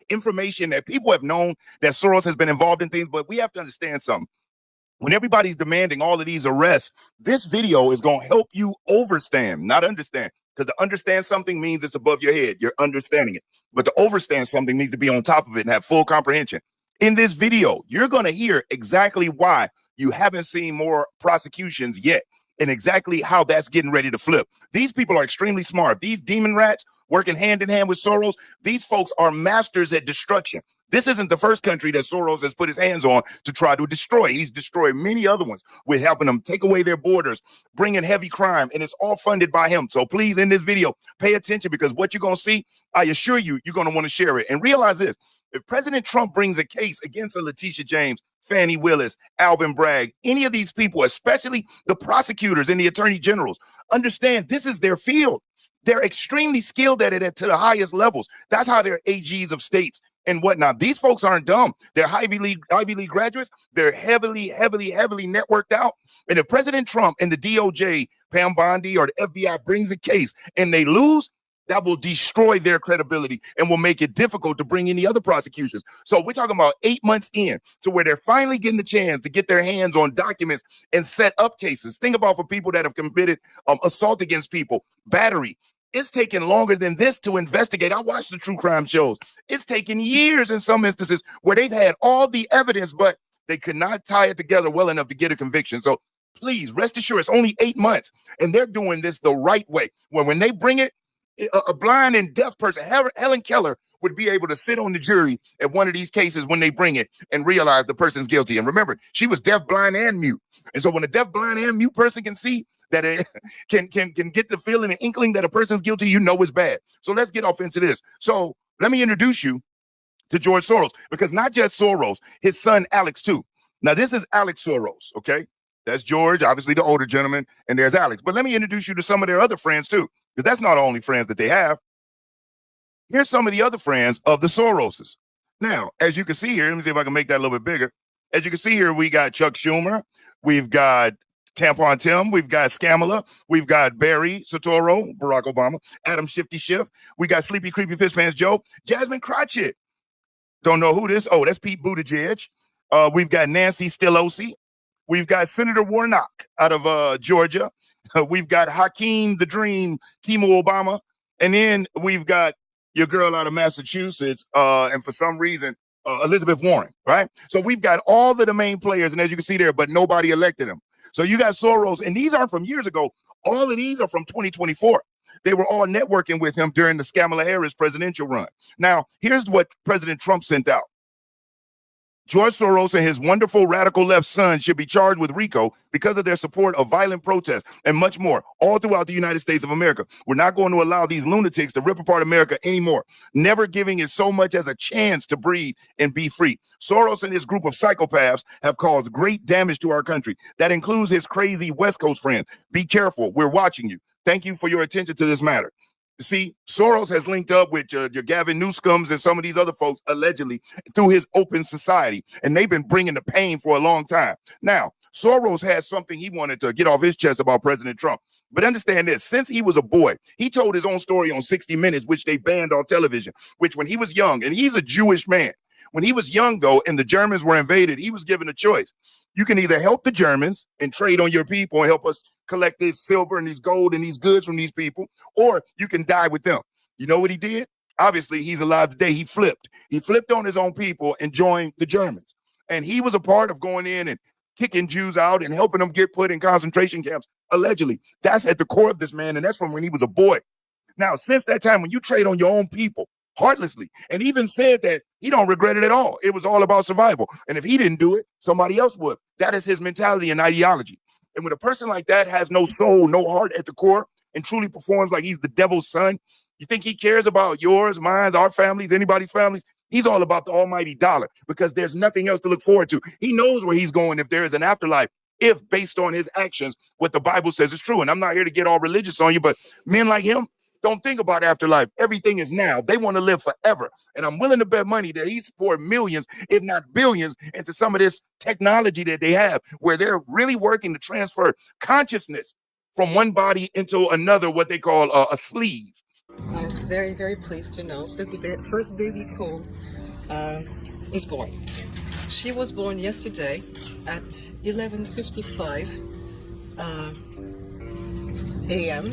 M: information that people have known that Soros has been involved in things. But we have to understand something. When everybody's demanding all of these arrests, this video is going to help you overstand, not understand. Because to understand something means it's above your head. You're understanding it. But to overstand something means to be on top of it and have full comprehension. In this video, you're going to hear exactly why you haven't seen more prosecutions yet, and exactly how that's getting ready to flip. These people are extremely smart. These demon rats working hand in hand with Soros, these folks are masters at destruction. This isn't the first country that Soros has put his hands on to try to destroy. He's destroyed many other ones with helping them take away their borders, bringing heavy crime, and it's all funded by him. So please, in this video, pay attention, because what you're going to see, I assure you, you're going to want to share it. And realize this: if President Trump brings a case against a Letitia James, Fannie Willis, Alvin Bragg, any of these people, especially the prosecutors and the attorney generals, understand this is their field. They're extremely skilled at it to the highest levels. That's how they're AGs of states and whatnot. These folks aren't dumb. They're Ivy League graduates. They're heavily networked out. And if President Trump and the DOJ, Pam Bondi, or the FBI brings a case and they lose, that will destroy their credibility and will make it difficult to bring any other prosecutions. So we're talking about 8 months in to where they're finally getting the chance to get their hands on documents and set up cases. Think about for people that have committed assault against people, battery. It's taken longer than this to investigate. I watch the true crime shows. It's taken years in some instances where they've had all the evidence, but they could not tie it together well enough to get a conviction. So please rest assured, it's only 8 months, and they're doing this the right way. When they bring it, a blind and deaf person, Helen Keller, would be able to sit on the jury at one of these cases when they bring it and realize the person's guilty. And remember, she was deaf, blind, and mute. And so when a deaf, blind, and mute person can see that it can get the feeling and inkling that a person's guilty, you know it's bad. So let's get off into this. So let me introduce you to George Soros, because not just Soros, his son Alex too. Now this is Alex Soros, okay? That's George, obviously the older gentleman, and there's Alex. But let me introduce you to some of their other friends too, because that's not the only friends that they have. Here's some of the other friends of the Soroses. Now, as you can see here, let me see if I can make that a little bit bigger. As you can see here, we got Chuck Schumer, we've got Tampon Tim, we've got Scamala, we've got Barry Soetoro, Barack Obama, Adam Shifty Schiff, we got Sleepy Creepy Piss Pants Joe, Jasmine Cratchit. Don't know who this? Oh, that's Pete Buttigieg. We've got Nancy Pelosi. We've got Senator Warnock out of Georgia. We've got Hakeem the Dream, Timo Obama. And then we've got your girl out of Massachusetts, and for some reason, Elizabeth Warren, right? So we've got all of the main players, and as you can see there, but nobody elected them. So you got Soros, and these aren't from years ago. All of these are from 2024. They were all networking with him during the Kamala Harris presidential run. Now, here's what President Trump sent out. George Soros and his wonderful radical left son should be charged with RICO because of their support of violent protests and much more all throughout the United States of America. We're not going to allow these lunatics to rip apart America anymore, never giving it so much as a chance to breathe and be free. Soros and his group of psychopaths have caused great damage to our country. That includes his crazy West Coast friends. Be careful. We're watching you. Thank you for your attention to this matter. See, Soros has linked up with your Gavin Newscombs and some of these other folks, allegedly, through his open society. And they've been bringing the pain for a long time. Now, Soros had something he wanted to get off his chest about President Trump. But understand this, since he was a boy, he told his own story on 60 Minutes, which they banned on television, which when he was young, and he's a Jewish man, when he was young, though, and the Germans were invaded, he was given a choice. You can either help the Germans and trade on your people and help us collect this silver and these gold and these goods from these people, or you can die with them. You know what he did? Obviously, he's alive today. He flipped. He flipped on his own people and joined the Germans. And he was a part of going in and kicking Jews out and helping them get put in concentration camps, allegedly. That's at the core of this man, and that's from when he was a boy. Now, since that time, when you trade on your own people, heartlessly, and even said that he don't regret it at all. It was all about survival. And if he didn't do it, somebody else would. That is his mentality and ideology. And when a person like that has no soul, no heart at the core, and truly performs like he's the devil's son, you think he cares about yours, mine, our families, anybody's families? He's all about the almighty dollar because there's nothing else to look forward to. He knows where he's going if there is an afterlife, if based on his actions, what the Bible says is true. And I'm not here to get all religious on you, but men like him don't think about afterlife. Everything is now. They want to live forever. And I'm willing to bet money that he's poured millions, if not billions, into some of this technology that they have, where they're really working to transfer consciousness from one body into another, what they call a sleeve.
N: I'm very, very pleased to announce that the first baby clone is born. She was born yesterday at 11:55 a.m.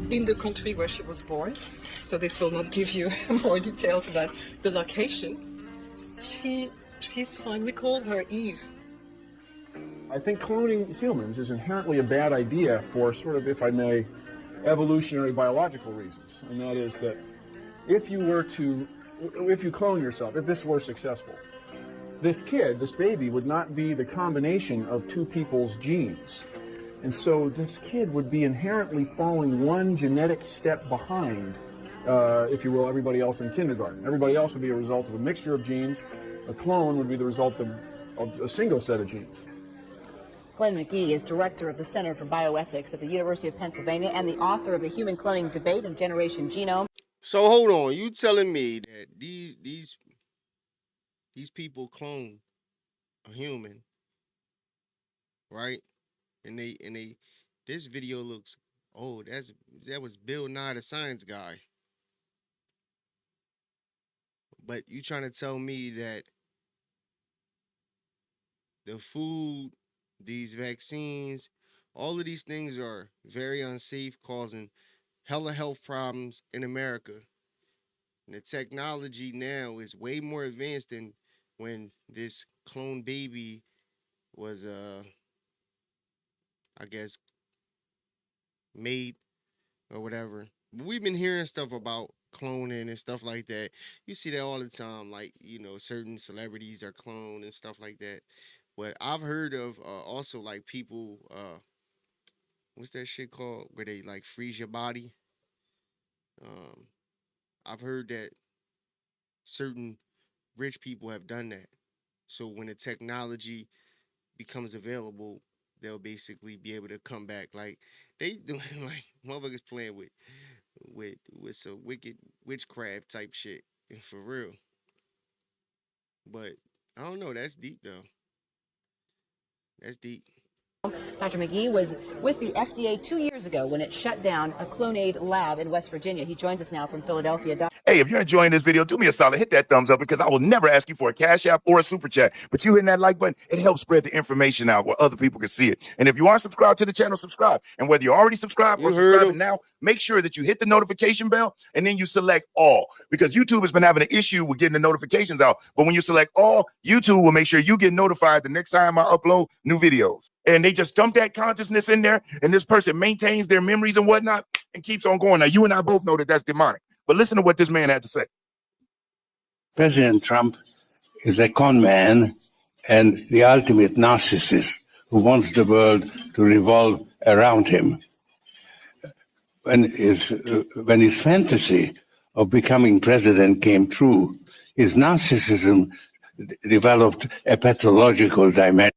N: in the country where she was born. So this will not give you more details about the location. She's fine. We call her Eve.
O: I think cloning humans is inherently a bad idea for sort of, if I may, evolutionary biological reasons. And that is that if you clone yourself, if this were successful, this baby would not be the combination of two people's genes. And so this kid would be inherently falling one genetic step behind, if you will, everybody else in kindergarten. Everybody else would be a result of a mixture of genes. A clone would be the result of a single set of genes.
P: Glenn McGee is director of the Center for Bioethics at the University of Pennsylvania and the author of the Human Cloning Debate and Generation Genome.
D: So hold on, you telling me that these people clone a human, right? And this video looks, oh, that was Bill Nye the Science Guy. But you trying to tell me that the food, these vaccines, all of these things are very unsafe, causing hella health problems in America. And the technology now is way more advanced than when this clone baby was, I guess, made or whatever. But we've been hearing stuff about cloning and stuff like that. You see that all the time, like, certain celebrities are cloned and stuff like that. But I've heard of also like people, what's that shit called, where they like freeze your body? I've heard that certain rich people have done that. So when the technology becomes available, they'll basically be able to come back. Like they doing like motherfuckers playing with some wicked witchcraft type shit, for real. But I don't know, that's deep though. That's deep.
P: Dr. McGee was with the FDA 2 years ago when it shut down a Clone-Aid lab in West Virginia. He joins us now from Philadelphia.
M: Hey, if you're enjoying this video, do me a solid, hit that thumbs up, because I will never ask you for a cash app or a super chat. But you hitting that like button, it helps spread the information out where other people can see it. And if you aren't subscribed to the channel, subscribe. And whether you're already subscribed or subscribing now, make sure that you hit the notification bell and then you select all, because YouTube has been having an issue with getting the notifications out. But when you select all, YouTube will make sure you get notified the next time I upload new videos. And they just dump that consciousness in there, and this person maintains their memories and whatnot and keeps on going. Now, you and I both know that that's demonic. But listen to what this man had to say.
Q: President Trump is a con man and the ultimate narcissist who wants the world to revolve around him. When his fantasy of becoming president came true, his narcissism developed a pathological dimension.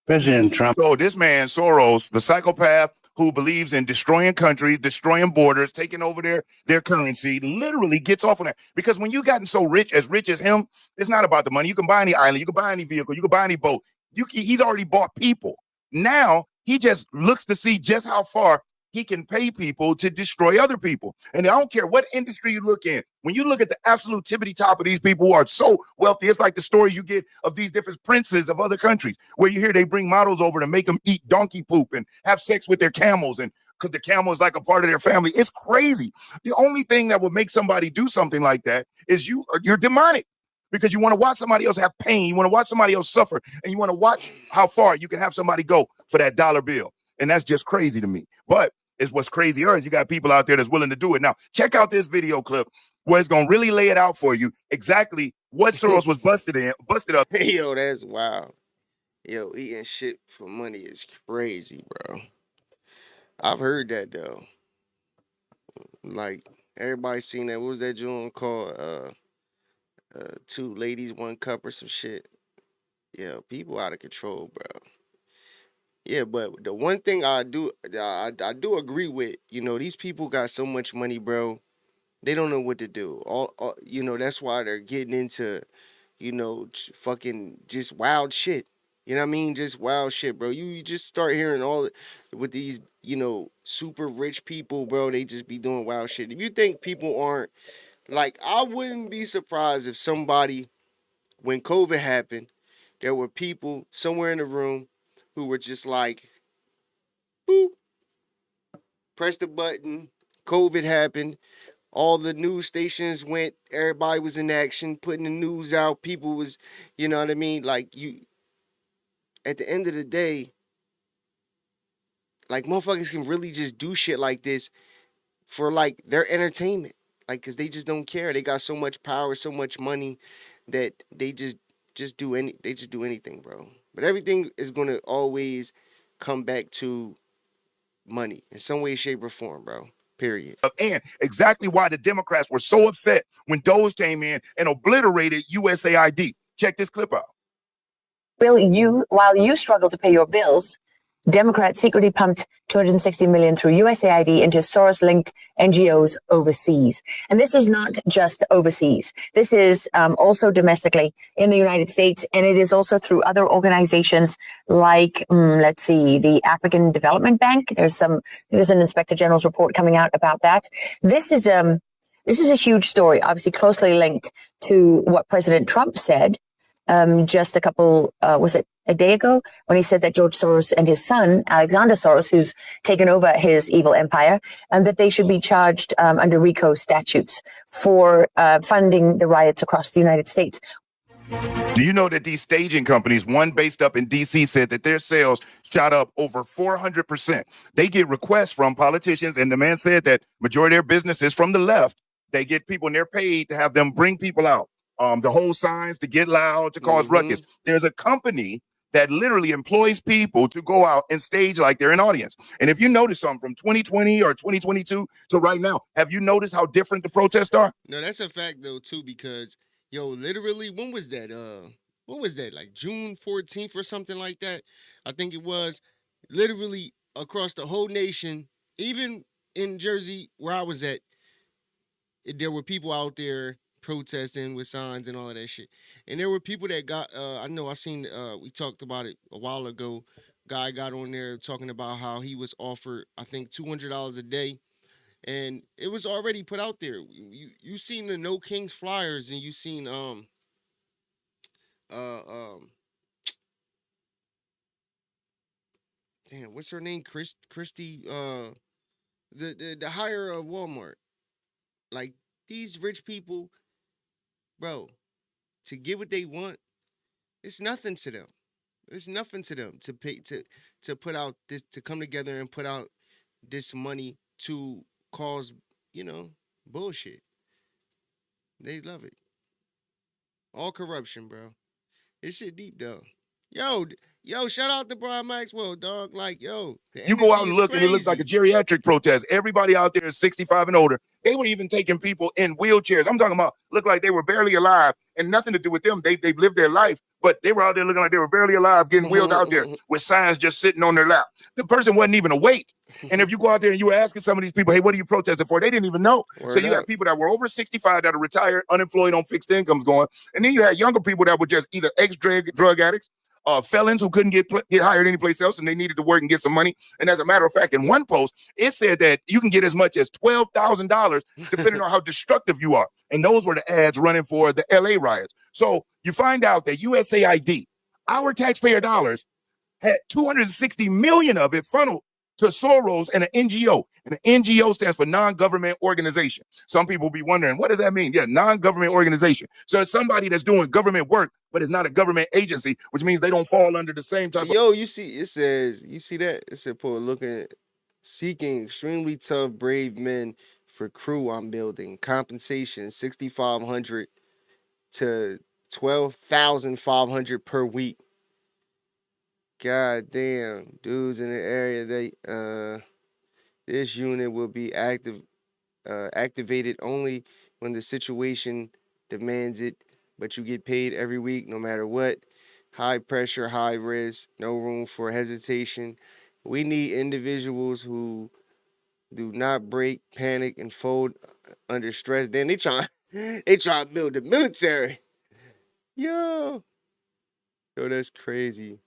Q: President Trump.
M: So this man, Soros, the psychopath who believes in destroying countries, destroying borders, taking over their currency, literally gets off on that. Because when you gotten so rich as him, it's not about the money. You can buy any island, you can buy any vehicle, you can buy any boat. He's already bought people. Now he just looks to see just how far he can pay people to destroy other people. And I don't care what industry you look in. When you look at the absolute tippity top of these people who are so wealthy, it's like the stories you get of these different princes of other countries, where you hear they bring models over to make them eat donkey poop and have sex with their camels, and because the camel is like a part of their family. It's crazy. The only thing that would make somebody do something like that is you're demonic, because you want to watch somebody else have pain. You want to watch somebody else suffer, and you want to watch how far you can have somebody go for that dollar bill. And that's just crazy to me. But it's what's crazier is you got people out there that's willing to do it. Now, check out this video clip where it's going to really lay it out for you exactly what Soros was busted up.
D: Yo, that's wild. Yo, eating shit for money is crazy, bro. I've heard that, though. Like, everybody seen that. What was that joint called? 2 ladies, 1 cup or some shit. Yeah, people out of control, bro. Yeah, but the one thing I do agree with, these people got so much money, bro. They don't know what to do. That's why they're getting into, fucking just wild shit. You know what I mean? Just wild shit, bro. You just start hearing with these, super rich people, bro. They just be doing wild shit. If you think people aren't, like, I wouldn't be surprised if somebody, when COVID happened, there were people somewhere in the room who were just like, boop, press the button, COVID happened, all the news stations went, everybody was in action, putting the news out, people was, you know what I mean? Like, at the end of the day, like, motherfuckers can really just do shit like this for, like, their entertainment. Like, because they just don't care. They got so much power, so much money that they just do anything, bro. But everything is going to always come back to money in some way, shape, or form, bro. Period.
M: And exactly why the Democrats were so upset when Doge came in and obliterated USAID. Check this clip out.
R: While you struggle to pay your bills, Democrats secretly pumped $260 million through USAID into Soros-linked NGOs overseas. And this is not just overseas. This is also domestically in the United States, and it is also through other organizations like, the African Development Bank. There's an Inspector General's report coming out about that. This is a huge story, obviously closely linked to what President Trump said just a couple, a day ago, when he said that George Soros and his son, Alexander Soros, who's taken over his evil empire, and that they should be charged under RICO statutes for funding the riots across the United States.
M: Do you know that these staging companies, one based up in D.C., said that their sales shot up over 400%? They get requests from politicians, and the man said that majority of their business is from the left. They get people, and they're paid to have them bring people out. The whole signs to get loud, to cause ruckus. There's a company that literally employs people to go out and stage like they're an audience. And if you notice something from 2020 or 2022 to right now, have you noticed how different the protests are?
D: No, that's a fact, though, too, because, literally, when was that? Like June 14th or something like that? I think it was. Literally across the whole nation, even in Jersey, where I was at, there were people out there protesting with signs and all of that shit. And there were people that got, we talked about it a while ago. Guy got on there talking about how he was offered, I think, $200 a day. And it was already put out there. You seen the No Kings flyers, and you seen, damn, what's her name? Christy, the hire of Walmart. Like, these rich people, bro, to get what they want, it's nothing to them. It's nothing to them to pay to put out this, to come together and put out this money to cause, bullshit. They love it. All corruption, bro. This shit deep, though. Yo, shout out to Brian Maxwell, dog. Like, yo,
M: you go out and look, and it looks like a geriatric protest. Everybody out there is 65 and older. They were even taking people in wheelchairs. I'm talking about look like they were barely alive, and nothing to do with them. They've lived their life, but they were out there looking like they were barely alive, getting wheeled out there with signs just sitting on their lap. The person wasn't even awake. And if you go out there and you were asking some of these people, hey, what are you protesting for? They didn't even know. So you had people that were over 65 that are retired, unemployed, on fixed incomes going. And then you had younger people that were just either ex-drug addicts, felons who couldn't get hired anyplace else, and they needed to work and get some money. And as a matter of fact, in one post, it said that you can get as much as $12,000 depending on how destructive you are. And those were the ads running for the L.A. riots. So you find out that USAID, our taxpayer dollars, had 260 million of it funneled to Soros and an NGO. And an NGO stands for non-government organization. Some people be wondering, what does that mean? Yeah, non-government organization. So it's somebody that's doing government work, but it's not a government agency, which means they don't fall under the same type of...
D: Yo, you see, it says, you see that? It said, seeking extremely tough, brave men for crew I'm building. Compensation, 6,500 to 12,500 per week. God damn, dudes in the area, this unit will be activated only when the situation demands it, but you get paid every week no matter what. High pressure, high risk, no room for hesitation. We need individuals who do not break, panic, and fold under stress. Then they try to build the military. Yo, that's crazy.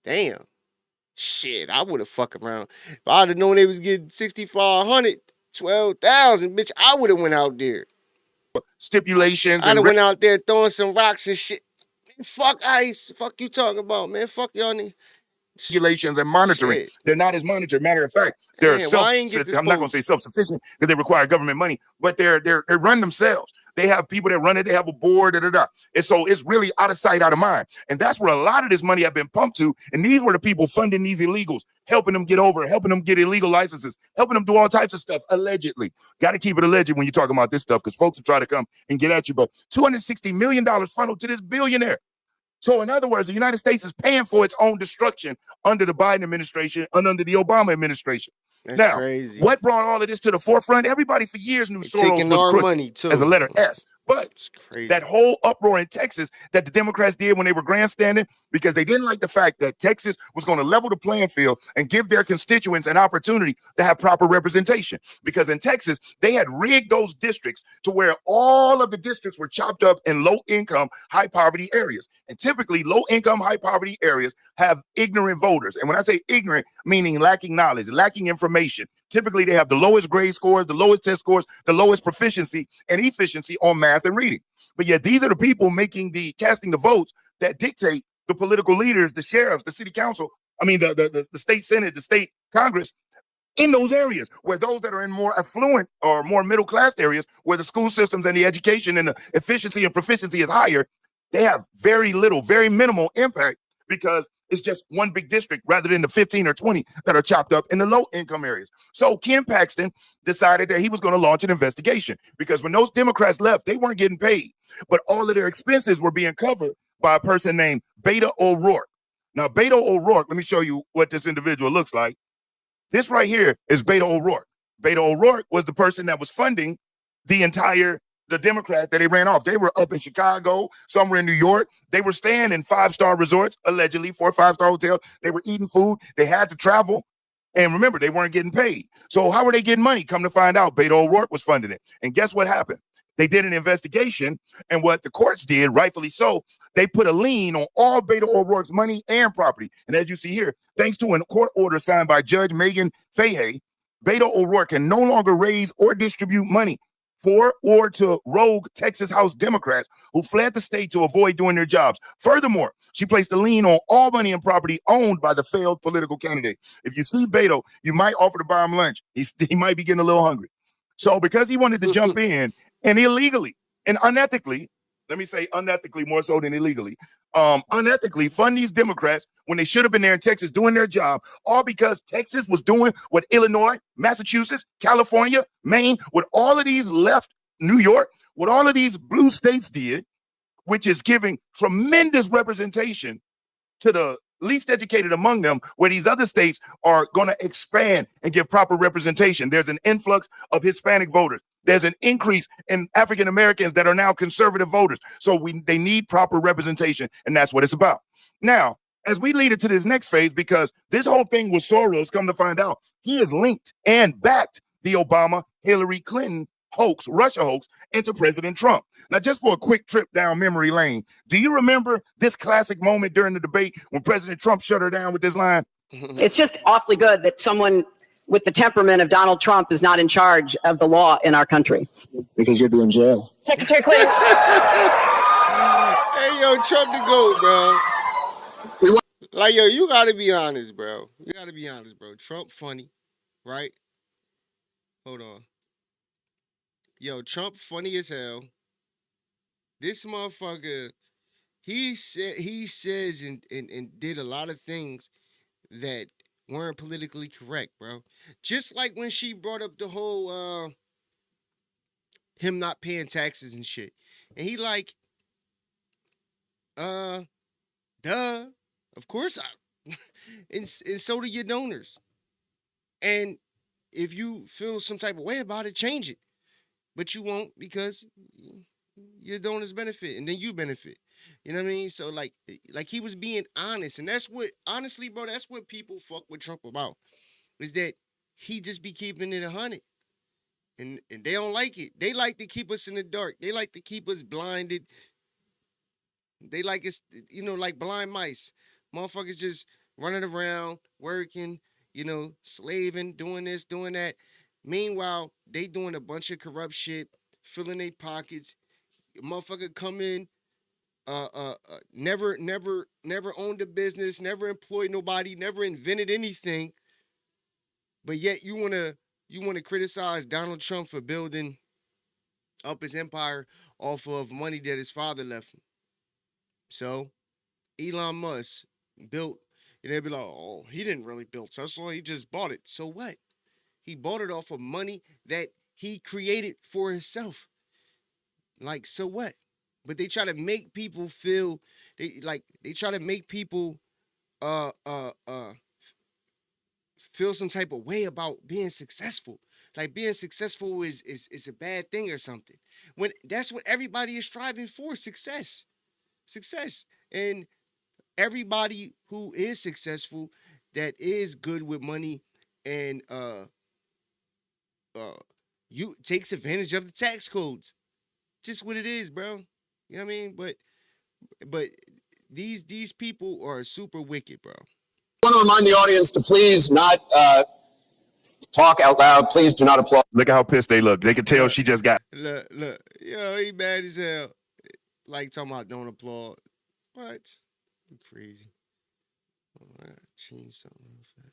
D: Damn. Shit, I would have fucked around. If I'd have known they was getting 6,500, 12,000, bitch, I would have went out there.
M: Stipulations.
D: I'd have went out there throwing some rocks and shit. Man, fuck ICE. Fuck you talking about, man. Fuck y'all.
M: Regulations and monitoring.
D: Shit.
M: They're not as monitored. Matter of fact, they're I'm not going to say self-sufficient because they require government money, but they run themselves. They have people that run it. They have a board. And so it's really out of sight, out of mind. And that's where a lot of this money have been pumped to. And these were the people funding these illegals, helping them get over, helping them get illegal licenses, helping them do all types of stuff, allegedly. Got to keep it alleged when you're talking about this stuff because folks will try to come and get at you. But $260 million funneled to this billionaire. So in other words, the United States is paying for its own destruction under the Biden administration and under the Obama administration.
D: That's crazy.
M: What brought all of this to the forefront? Everybody for years knew Soros was crooked
D: money too.
M: as a letter S. But that whole uproar in Texas that the Democrats did when they were grandstanding because they didn't like the fact that Texas was going to level the playing field and give their constituents an opportunity to have proper representation. Because in Texas, they had rigged those districts to where all of the districts were chopped up in low-income, high-poverty areas. And typically, low-income, high-poverty areas have ignorant voters. And when I say ignorant, meaning lacking knowledge, lacking information. Typically, they have the lowest grade scores, the lowest test scores, the lowest proficiency and efficiency on math and reading. But yet these are the people casting the votes that dictate the political leaders, the sheriffs, the city council, the state senate, the state Congress in those areas where those that are in more affluent or more middle class areas where the school systems and the education and the efficiency and proficiency is higher, they have very minimal impact because it's just one big district rather than the 15 or 20 that are chopped up in the low income areas. So Ken Paxton decided that he was going to launch an investigation because when those Democrats left, they weren't getting paid, but all of their expenses were being covered by a person named Beto O'Rourke. Now, Beto O'Rourke, let me show you what this individual looks like. This right here is Beto O'Rourke. Beto O'Rourke was the person that was funding the Democrats that they ran off. They were up in Chicago, some were in New York. They were staying in 5-star resorts, allegedly 4 or 5-star hotels. They were eating food. They had to travel. And remember, they weren't getting paid. So how were they getting money? Come to find out, Beto O'Rourke was funding it. And guess what happened? They did an investigation. And what the courts did, rightfully so, they put a lien on all Beto O'Rourke's money and property. And as you see here, thanks to a court order signed by Judge Megan Fahey, Beto O'Rourke can no longer raise or distribute money for or to rogue Texas House Democrats who fled the state to avoid doing their jobs. Furthermore, she placed a lien on all money and property owned by the failed political candidate. If you see Beto, you might offer to buy him lunch. He might be getting a little hungry. So because he wanted to jump in and illegally and unethically, let me say unethically more so than illegally, unethically fund these Democrats when they should have been there in Texas doing their job, all because Texas was doing what Illinois, Massachusetts, California, Maine, what all of these left, New York, what all of these blue states did, which is giving tremendous representation to the least educated among them, where these other states are going to expand and give proper representation. There's an influx of Hispanic voters. There's an increase in African Americans that are now conservative voters. So they need proper representation, and that's what it's about. Now, as we lead into this next phase, because this whole thing with Soros, come to find out, he is linked and backed the Obama-Hillary Clinton hoax, Russia hoax, into President Trump. Now, just for a quick trip down memory lane, do you remember this classic moment during the debate when President Trump shut her down with this line?
S: It's just awfully good that someone with the temperament of Donald Trump is not in charge of the law in our country.
T: Because you'd be in jail.
S: Secretary Clinton.
D: Hey, yo, Trump the GOAT, bro. Like, yo, you gotta be honest, bro. You gotta be honest, bro. Trump funny, right? Hold on. Yo, Trump funny as hell. This motherfucker, he says and did a lot of things that weren't politically correct, bro. Just like when she brought up the whole him not paying taxes and shit. And he like, duh. Of course and so do your donors. And if you feel some type of way about it, change it. But you won't, because your donors benefit and then you benefit. You know what I mean? So like he was being honest. And that's what, honestly, bro, that's what people fuck with Trump about. Is that he just be keeping it 100. And they don't like it. They like to keep us in the dark. They like to keep us blinded. They like us, like blind mice. Motherfuckers just running around, working, slaving, doing this, doing that. Meanwhile, they doing a bunch of corrupt shit, filling their pockets. Motherfucker come in, never owned a business, never employed nobody, never invented anything. But yet you wanna criticize Donald Trump for building up his empire off of money that his father left him. So Elon Musk built, and they'd be like, oh, he didn't really build Tesla, he just bought it. So what? He bought it off of money that he created for himself. Like, so what? But they try to make people feel, they try to make people feel some type of way about being successful. Like being successful is a bad thing or something. When that's what everybody is striving for, success. Success. And everybody who is successful, that is good with money and you takes advantage of the tax codes. Just what it is, bro. You know what I mean? But these people are super wicked, bro.
T: I want to remind the audience to please not talk out loud. Please do not applaud.
M: Look at how pissed they look. They can tell she just got.
D: Look. Yo, he mad as hell. Like talking about don't applaud. What? You crazy. Oh, I gotta change something real fast.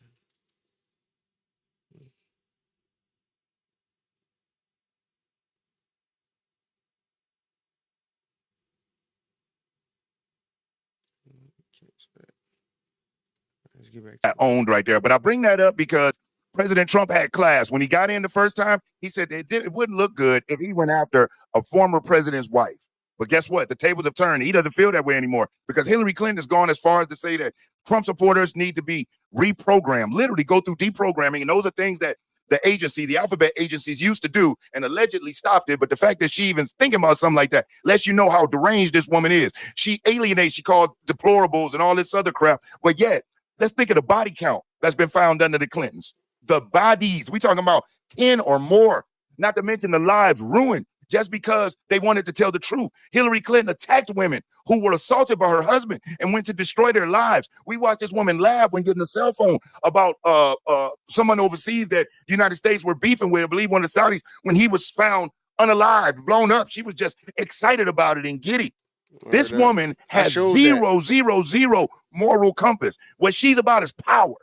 D: Let's get back to
M: owned right there. But I bring that up because President Trump had class. When he got in the first time, he said it wouldn't look good if he went after a former president's wife. But guess what? The tables have turned. He doesn't feel that way anymore because Hillary Clinton has gone as far as to say that Trump supporters need to be reprogrammed, literally go through deprogramming. And those are things that the alphabet agencies used to do and allegedly stopped it. But the fact that she even's thinking about something like that lets you know how deranged this woman is. She alienates, she called deplorables and all this other crap. But yet, let's think of the body count that's been found under the Clintons. The bodies, we talking about 10 or more, not to mention the lives ruined just because they wanted to tell the truth. Hillary Clinton attacked women who were assaulted by her husband and went to destroy their lives. We watched this woman laugh when getting a cell phone about someone overseas that the United States were beefing with, I believe one of the Saudis, when he was found unalive, blown up. She was just excited about it and giddy. This woman has zero moral compass. What she's about is power.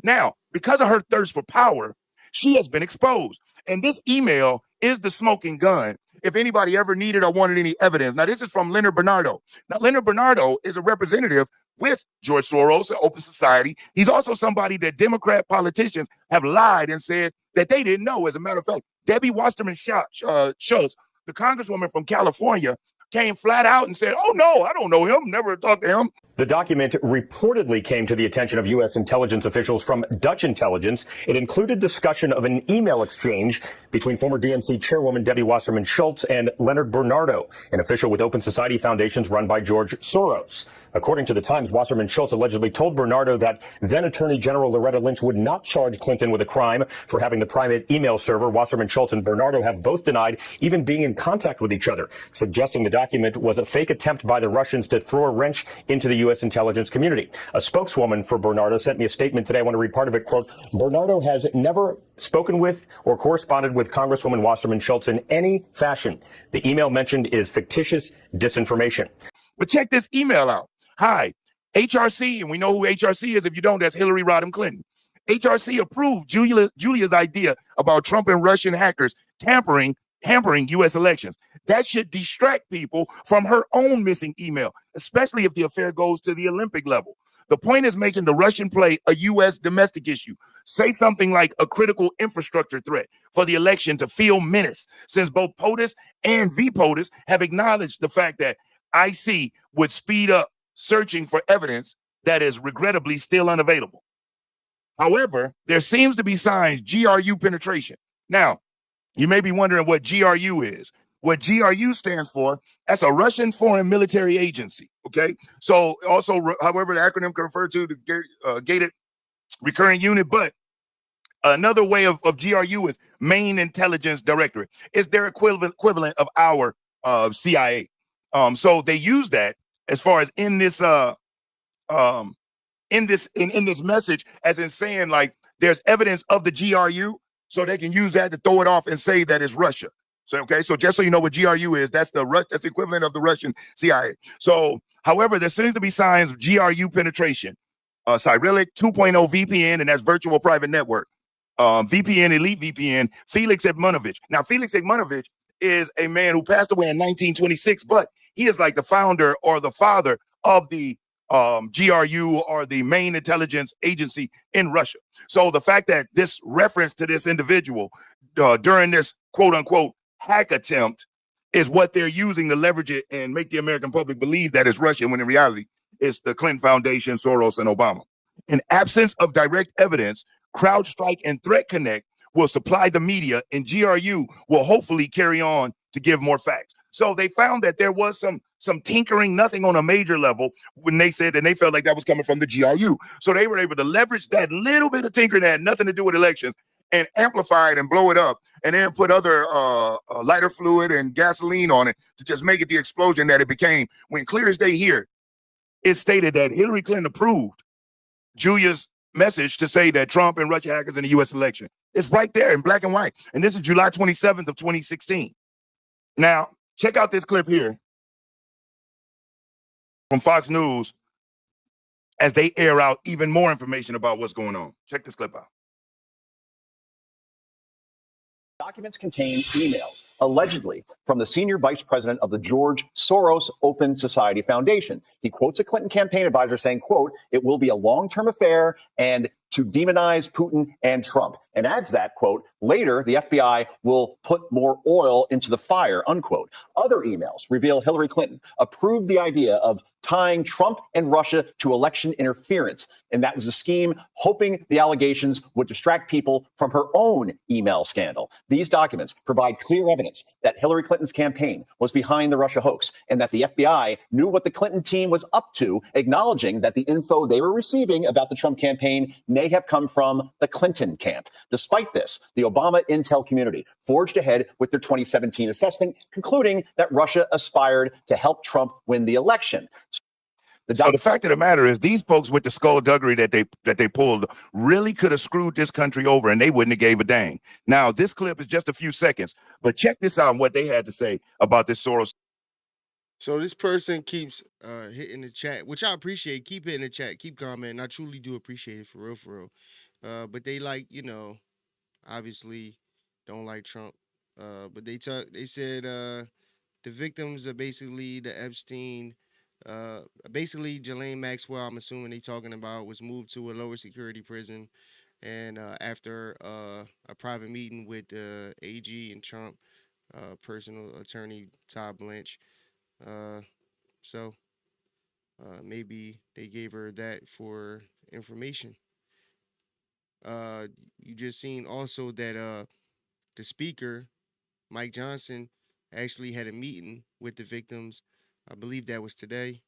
M: Now, because of her thirst for power, she has been exposed. And this email is the smoking gun if anybody ever needed or wanted any evidence. Now, this is from Leonard Bernardo. Now, Leonard Bernardo is a representative with George Soros, Open Society. He's also somebody that Democrat politicians have lied and said that they didn't know. As a matter of fact, Debbie Wasserman Schultz, the congresswoman from California, came flat out and said, oh, no, I don't know him, never talked to him.
U: The document reportedly came to the attention of U.S. intelligence officials from Dutch intelligence. It included discussion of an email exchange between former DNC chairwoman Debbie Wasserman Schultz and Leonard Bernardo, an official with Open Society Foundations run by George Soros. According to the Times, Wasserman Schultz allegedly told Bernardo that then Attorney General Loretta Lynch would not charge Clinton with a crime for having the private email server. Wasserman Schultz and Bernardo have both denied even being in contact with each other, suggesting the document was a fake attempt by the Russians to throw a wrench into the U.S. intelligence community. A spokeswoman for Bernardo sent me a statement today. I want to read part of it. Quote, Bernardo has never spoken with or corresponded with Congresswoman Wasserman Schultz in any fashion. The email mentioned is fictitious disinformation.
M: But check this email out. Hi, HRC, and we know who HRC is. If you don't, that's Hillary Rodham Clinton. HRC approved Julia's idea about Trump and Russian hackers hampering U.S. elections. That should distract people from her own missing email, especially if the affair goes to the Olympic level. The point is making the Russian play a U.S. domestic issue. Say something like a critical infrastructure threat for the election to feel menace, since both POTUS and VPOTUS have acknowledged the fact that IC would speed up searching for evidence that is regrettably still unavailable. However, there seems to be signs GRU penetration. Now, you may be wondering what GRU is. What GRU stands for, that's a Russian foreign military agency, okay? So also, however, the acronym can refer to the gated recurring unit, but another way of GRU is Main Intelligence Directorate. It's their equivalent of our CIA. So they use that as far as in this message, as in saying like there's evidence of the GRU, so they can use that to throw it off and say that it's Russia. So okay, so just so you know what GRU is, that's the equivalent of the Russian CIA. So, however, there seems to be signs of GRU penetration. Cyrillic 2.0 VPN, and that's virtual private network. VPN, Elite VPN, Felix Edmunovich. Now, Felix Edmunovich is a man who passed away in 1926, but he is like the founder or the father of the GRU, or the main intelligence agency in Russia. So the fact that this reference to this individual during this quote unquote hack attempt is what they're using to leverage it and make the American public believe that it's Russian, when in reality it's the Clinton Foundation, Soros, and Obama. In absence of direct evidence, CrowdStrike and Threat Connect will supply the media, and GRU will hopefully carry on to give more facts. So they found that there was some tinkering, nothing on a major level, when they said, and they felt like that was coming from the GRU. So they were able to leverage that little bit of tinkering that had nothing to do with elections and amplify it and blow it up, and then put other lighter fluid and gasoline on it to just make it the explosion that it became. When clear as day here, it stated that Hillary Clinton approved Julia's message to say that Trump and Russia hackers in the U.S. election. It's right there in black and white. And this is July 27th of 2016. Now, check out this clip here from Fox News as they air out even more information about what's going on. Check this clip out.
V: Documents contain emails, allegedly, from the senior vice president of the George Soros Open Society Foundation. He quotes a Clinton campaign advisor saying, quote, "It will be a long-term affair and to demonize Putin and Trump," and adds that, quote, "Later, the FBI will put more oil into the fire," unquote. Other emails reveal Hillary Clinton approved the idea of tying Trump and Russia to election interference. And that was a scheme hoping the allegations would distract people from her own email scandal. These documents provide clear evidence that Hillary Clinton's campaign was behind the Russia hoax and that the FBI knew what the Clinton team was up to, acknowledging that the info they were receiving about the Trump campaign may have come from the Clinton camp. Despite this, the Obama intel community forged ahead with their 2017 assessment, concluding that Russia aspired to help Trump win the election.
M: So the fact of the matter is, these folks with the skullduggery that they pulled really could have screwed this country over, and they wouldn't have gave a dang. Now, this clip is just a few seconds, but check this out on what they had to say about this Soros.
D: So this person keeps hitting the chat, which I appreciate. Keep hitting the chat, keep commenting. I truly do appreciate it, for real, for real. But they obviously don't like Trump. But they said the victims are basically the Epstein. Basically, Ghislaine Maxwell, I'm assuming they talking about, was moved to a lower security prison, and after a private meeting with AG and Trump, personal attorney Todd Blanche. So Maybe they gave her that for information. You just seen also that the speaker, Mike Johnson, actually had a meeting with the victims. I believe that was today.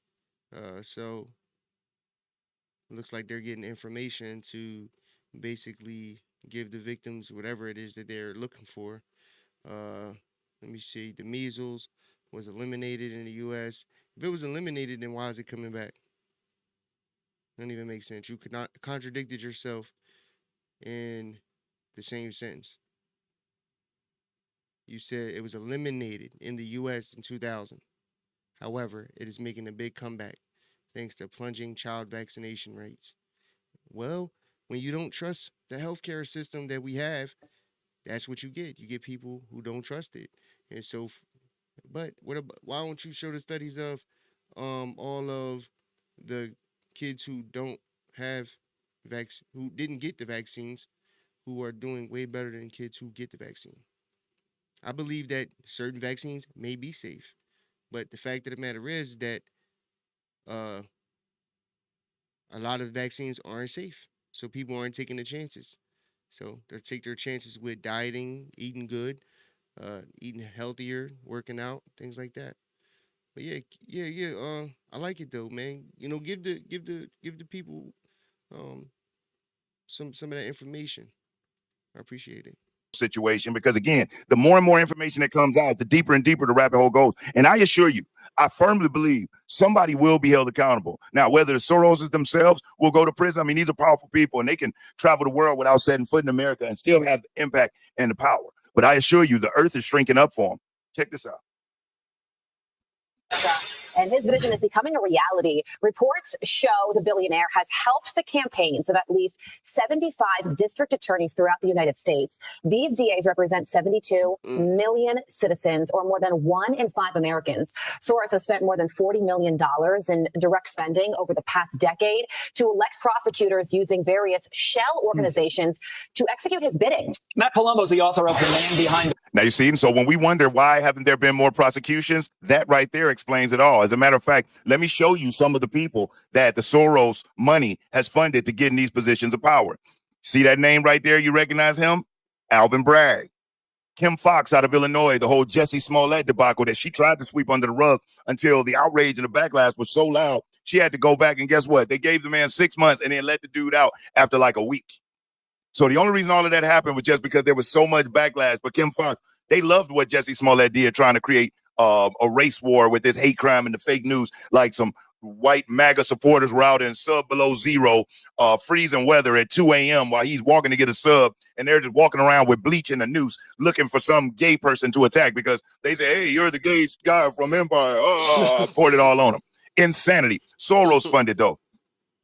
D: So it looks like they're getting information to basically give the victims whatever it is that they're looking for. Let me see. The measles was eliminated in the U.S. If it was eliminated, then why is it coming back? Doesn't even make sense. You could not contradicted yourself in the same sentence. You said it was eliminated in the U.S. in 2000. However, it is making a big comeback thanks to plunging child vaccination rates. Well, when you don't trust the healthcare system that we have, that's what you get. You get people who don't trust it. And so, but why don't you show the studies of all of the kids who don't have who didn't get the vaccines, who are doing way better than kids who get the vaccine? I believe that certain vaccines may be safe, but the fact of the matter is that a lot of vaccines aren't safe, so people aren't taking the chances. So they'll take their chances with dieting, eating good, eating healthier, working out, things like that. But yeah. I like it though, man. You know, give the people some of that information. I appreciate it.
M: Situation, because again, the more and more information that comes out, the deeper and deeper the rabbit hole goes. And I assure you, I firmly believe somebody will be held accountable. Now, whether the Soroses themselves will go to prison, I mean, these are powerful people and they can travel the world without setting foot in America and still have the impact and the power. But I assure you, the earth is shrinking up for them. Check this out.
A: And his vision is becoming a reality. Reports show the billionaire has helped the campaigns of at least 75 district attorneys throughout the United States. These DAs represent 72 million citizens, or more than 1 in 5 Americans. Soros has spent more than $40 million in direct spending over the past decade to elect prosecutors using various shell organizations to execute his bidding.
V: Matt Palomo's the author of The Man Behind.
M: Now you see, so when we wonder why haven't there been more prosecutions, that right there explains it all. As a matter of fact, let me show you some of the people that the Soros money has funded to get in these positions of power. See that name right there? You recognize him? Alvin Bragg. Kim Fox out of Illinois, the whole Jussie Smollett debacle that she tried to sweep under the rug until the outrage and the backlash was so loud, she had to go back, and guess what? They gave the man 6 months and then let the dude out after like a week. So the only reason all of that happened was just because there was so much backlash. But Kim Fox, they loved what Jussie Smollett did, trying to create a race war with this hate crime and the fake news. Like some white MAGA supporters were out in sub below zero, freezing weather at 2 a.m. while he's walking to get a sub. And they're just walking around with bleach and a noose looking for some gay person to attack because they say, hey, you're the gay guy from Empire. Poured it all on him. Insanity. Soros funded, though.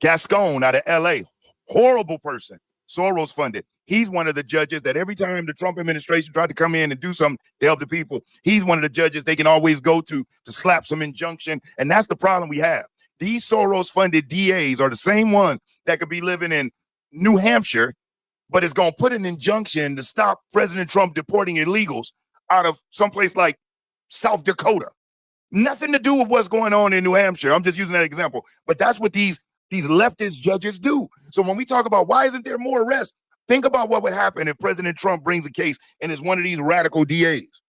M: Gascon out of N.G.L.A. Horrible person. Soros funded. He's one of the judges that every time the Trump administration tried to come in and do something to help the people, he's one of the judges they can always go to slap some injunction. And that's the problem we have. These Soros funded DAs are the same ones that could be living in New Hampshire, but it's going to put an injunction to stop President Trump deporting illegals out of someplace like South Dakota. Nothing to do with what's going on in New Hampshire. I'm just using that example. But that's what these leftist judges do. So when we talk about why isn't there more arrests, think about what would happen if President Trump brings a case and is one of these radical DAs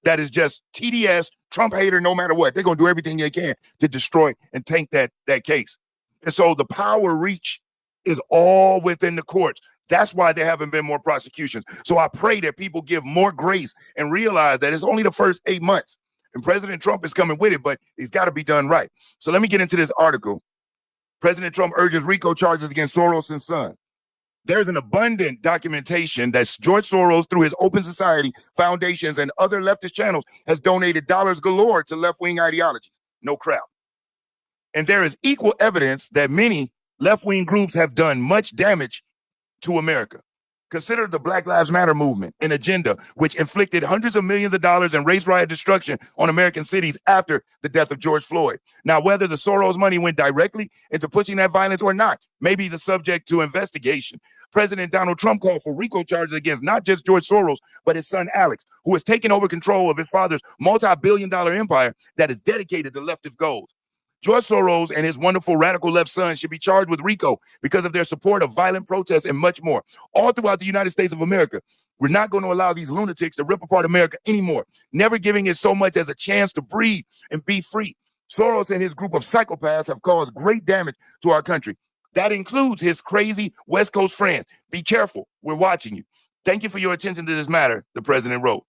M: that is just TDS, Trump hater, no matter what. They're going to do everything they can to destroy and tank that case. And so the power reach is all within the courts. That's why there haven't been more prosecutions. So I pray that people give more grace and realize that it's only the first 8 months. And President Trump is coming with it, but it's got to be done right. So let me get into this article. President Trump urges RICO charges against Soros and Son. There's an abundant documentation that George Soros, through his Open Society foundations and other leftist channels, has donated dollars galore to left-wing ideologies. No crap. And there is equal evidence that many left-wing groups have done much damage to America. Consider the Black Lives Matter movement, an agenda which inflicted hundreds of millions of dollars in race riot destruction on American cities after the death of George Floyd. Now, whether the Soros money went directly into pushing that violence or not may be the subject to investigation. President Donald Trump called for RICO charges against not just George Soros, but his son Alex, who has taken over control of his father's multi-billion-dollar empire that is dedicated to leftist goals. George Soros and his wonderful radical left son should be charged with RICO because of their support of violent protests and much more. All throughout the United States of America, we're not going to allow these lunatics to rip apart America anymore, never giving it so much as a chance to breathe and be free. Soros and his group of psychopaths have caused great damage to our country. That includes his crazy West Coast friends. Be careful. We're watching you. Thank you for your attention to this matter, the president wrote.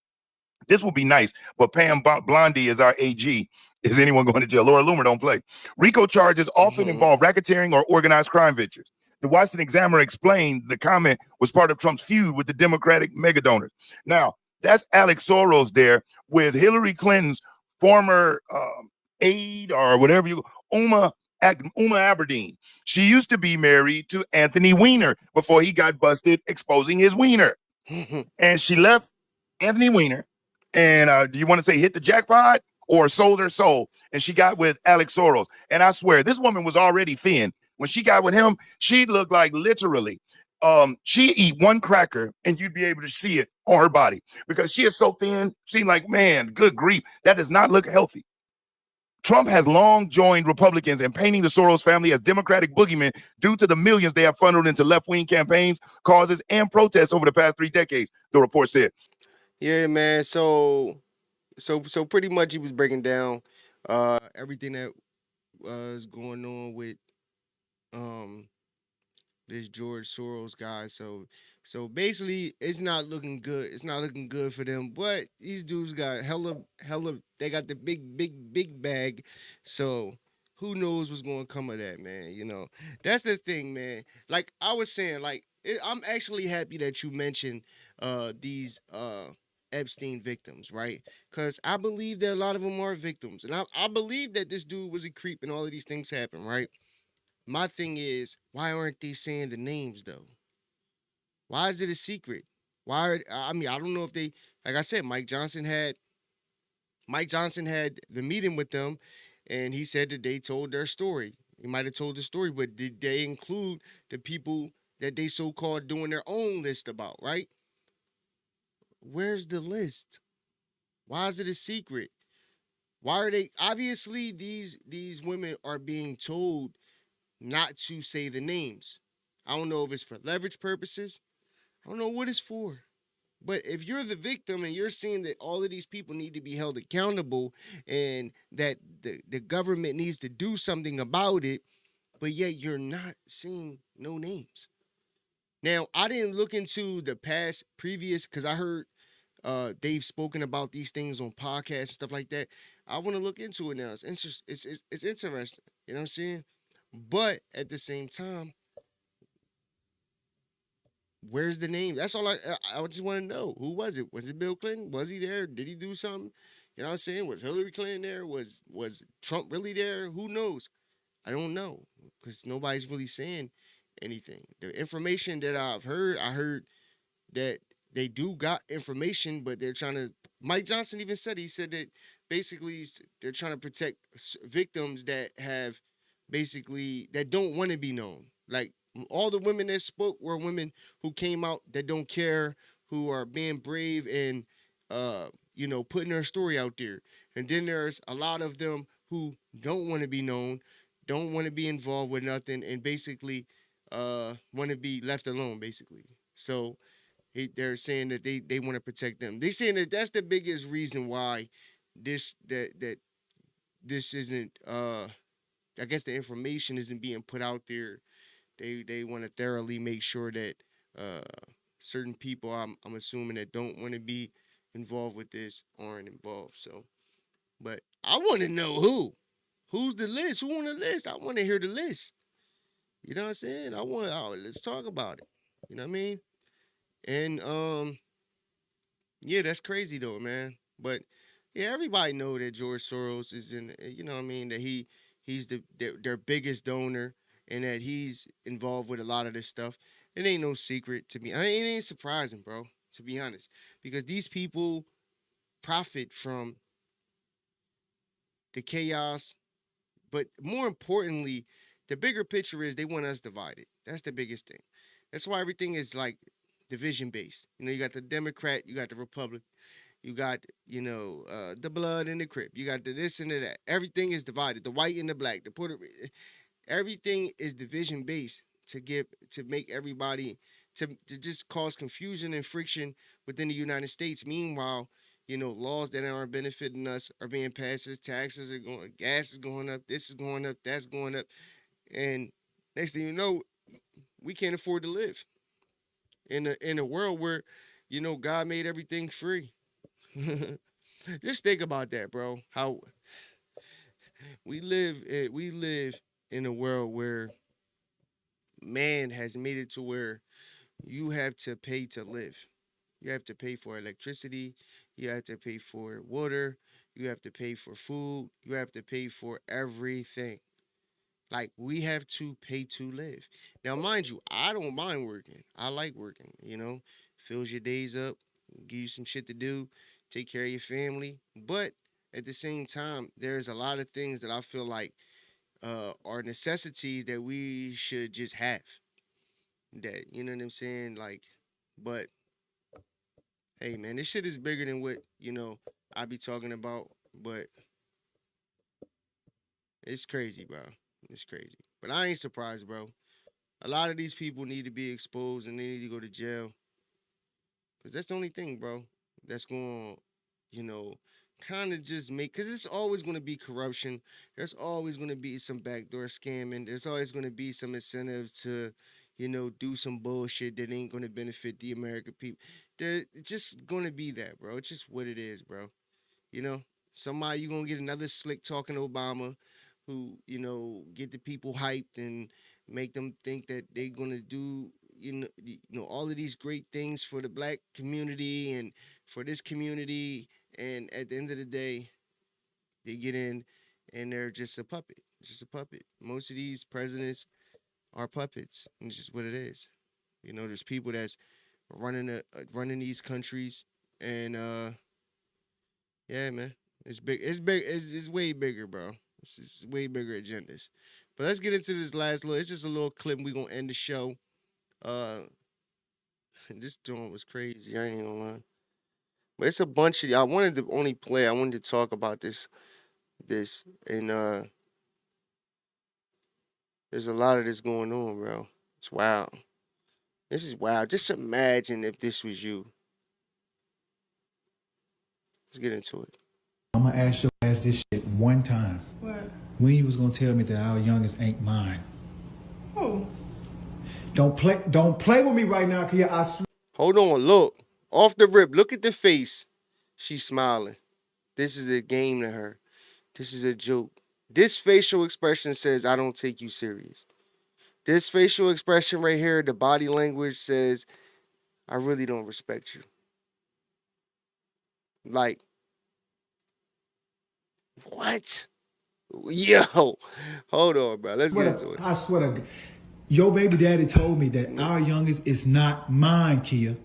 M: This will be nice, but Pam Blondie is our AG. Is anyone going to jail? Laura Loomer don't play. RICO charges often involve racketeering or organized crime ventures. The Washington Examiner explained the comment was part of Trump's feud with the Democratic megadonors. Now, that's Alex Soros there with Hillary Clinton's former aide or whatever Uma Aberdeen. She used to be married to Anthony Weiner before he got busted exposing his wiener. And she left Anthony Weiner and do you want to say hit the jackpot or sold her soul? And she got with Alex Soros. And I swear, this woman was already thin. When she got with him, she looked like literally, she eat one cracker and you'd be able to see it on her body because she is so thin. She like, man, good grief. That does not look healthy. Trump has long joined Republicans in painting the Soros family as Democratic boogeymen due to the millions they have funneled into left-wing campaigns, causes, and protests over the past 3 decades, the report said.
D: Yeah, man. So pretty much he was breaking down everything that was going on with this George Soros guy. So basically it's not looking good. It's not looking good for them. But these dudes got hella they got the big bag. So who knows what's going to come of that, man? You know, that's the thing, man. Like I was saying, I'm actually happy that you mentioned these Epstein victims, right? Because I believe that a lot of them are victims. And I believe that this dude was a creep and all of these things happen, right? My thing is, why aren't they saying the names, though? Why is it a secret? I don't know if they, like I said, Mike Johnson had the meeting with them, and he said that they told their story. He might have told the story, but did they include the people that they so-called doing their own list about, right? Where's the list? Why is it a secret? Why are they, obviously these women are being told not to say the names. I don't know if it's for leverage purposes. I don't know what it's for. But if you're the victim and you're seeing that all of these people need to be held accountable and that the government needs to do something about it, but yet you're not seeing no names. Now, I didn't look into the previous, because I heard they've spoken about these things on podcasts and stuff like that. I want to look into it now. It's interesting. You know what I'm saying? But at the same time, where's the name? That's all I just want to know. Who was it? Was it Bill Clinton? Was he there? Did he do something? You know what I'm saying? Was Hillary Clinton there? Was Trump really there? Who knows? I don't know because nobody's really saying anything. The information that I heard that they do got information, but they're trying to. Mike Johnson even said, he said that basically they're trying to protect victims that have basically that don't want to be known. Like all the women that spoke were women who came out that don't care, who are being brave and putting their story out there. And then there's a lot of them who don't want to be known, don't want to be involved with nothing, and basically want to be left alone, basically. So they're saying that they want to protect them. They're saying that that's the biggest reason why this isn't I guess the information isn't being put out there. They want to thoroughly make sure that certain people, I'm assuming, that don't want to be involved with this aren't involved. So, but I want to know who's the list, who on the list. I want to hear the list. You know what I'm saying? Let's talk about it. You know what I mean? And yeah, that's crazy though, man. But yeah, everybody know that George Soros is in. You know what I mean? That he's their biggest donor, and that he's involved with a lot of this stuff. It ain't no secret to me. I mean, it ain't surprising, bro, to be honest, because these people profit from the chaos. But more importantly, the bigger picture is they want us divided. That's the biggest thing. That's why everything is like division based. You know, you got the Democrat, you got the Republican. You got, the blood and the Crip. You got the this and the that. Everything is divided. The white and the black. The Puerto Rican. Everything is division based to make everybody to just cause confusion and friction within the United States. Meanwhile, laws that aren't benefiting us are being passed. Taxes are going, gas is going up, this is going up, that's going up, and next thing you know, we can't afford to live in a world where, God made everything free. Just think about that, bro. How we live in a world where man has made it to where you have to pay to live. You have to pay for electricity. You have to pay for water. You have to pay for food. You have to pay for everything. Like, we have to pay to live. Now, mind you, I don't mind working. I like working, fills your days up, give you some shit to do, take care of your family. But at the same time, there's a lot of things that I feel like are necessities that we should just have. That, you know what I'm saying? Like, but hey, man, this shit is bigger than what, I be talking about, but it's crazy, bro. It's crazy. But I ain't surprised, bro. A lot of these people need to be exposed and they need to go to jail. Because that's the only thing, bro, that's going to, kind of just make, because it's always going to be corruption. There's always going to be some backdoor scamming. There's always going to be some incentives to, do some bullshit that ain't going to benefit the American people. It's just going to be that, bro. It's just what it is, bro. Somebody, you going to get another slick talking Obama who, get the people hyped and make them think that they're going to do, all of these great things for the black community and for this community. And at the end of the day, they get in and they're just a puppet. Just a puppet. Most of these presidents are puppets. And it's just what it is. There's people that's running these countries, and yeah, man, it's big. It's big. It's way bigger, bro. It's way bigger agendas. But let's get into this last little. It's just a little clip. We gonna end the show. This joint was crazy. I ain't gonna lie. But it's a bunch of. I wanted to only play. I wanted to talk about this, and there's a lot of this going on, bro. It's wild. This is wild. Just imagine if this was you. Let's get into it.
B: I'm gonna ask your ass this shit one time.
C: What?
B: When you was gonna tell me that our youngest ain't mine?
C: Who?
B: Don't play with me right now, cause I swear.
D: Hold on, look. Off the rip, look at the face. She's smiling. This is a game to her. This is a joke. This facial expression says, I don't take you serious. This facial expression right here, the body language says, I really don't respect you. Like, what? Yo, hold on, bro. Let's get into it.
B: I swear to God, your baby daddy told me that our youngest is not mine, Kia.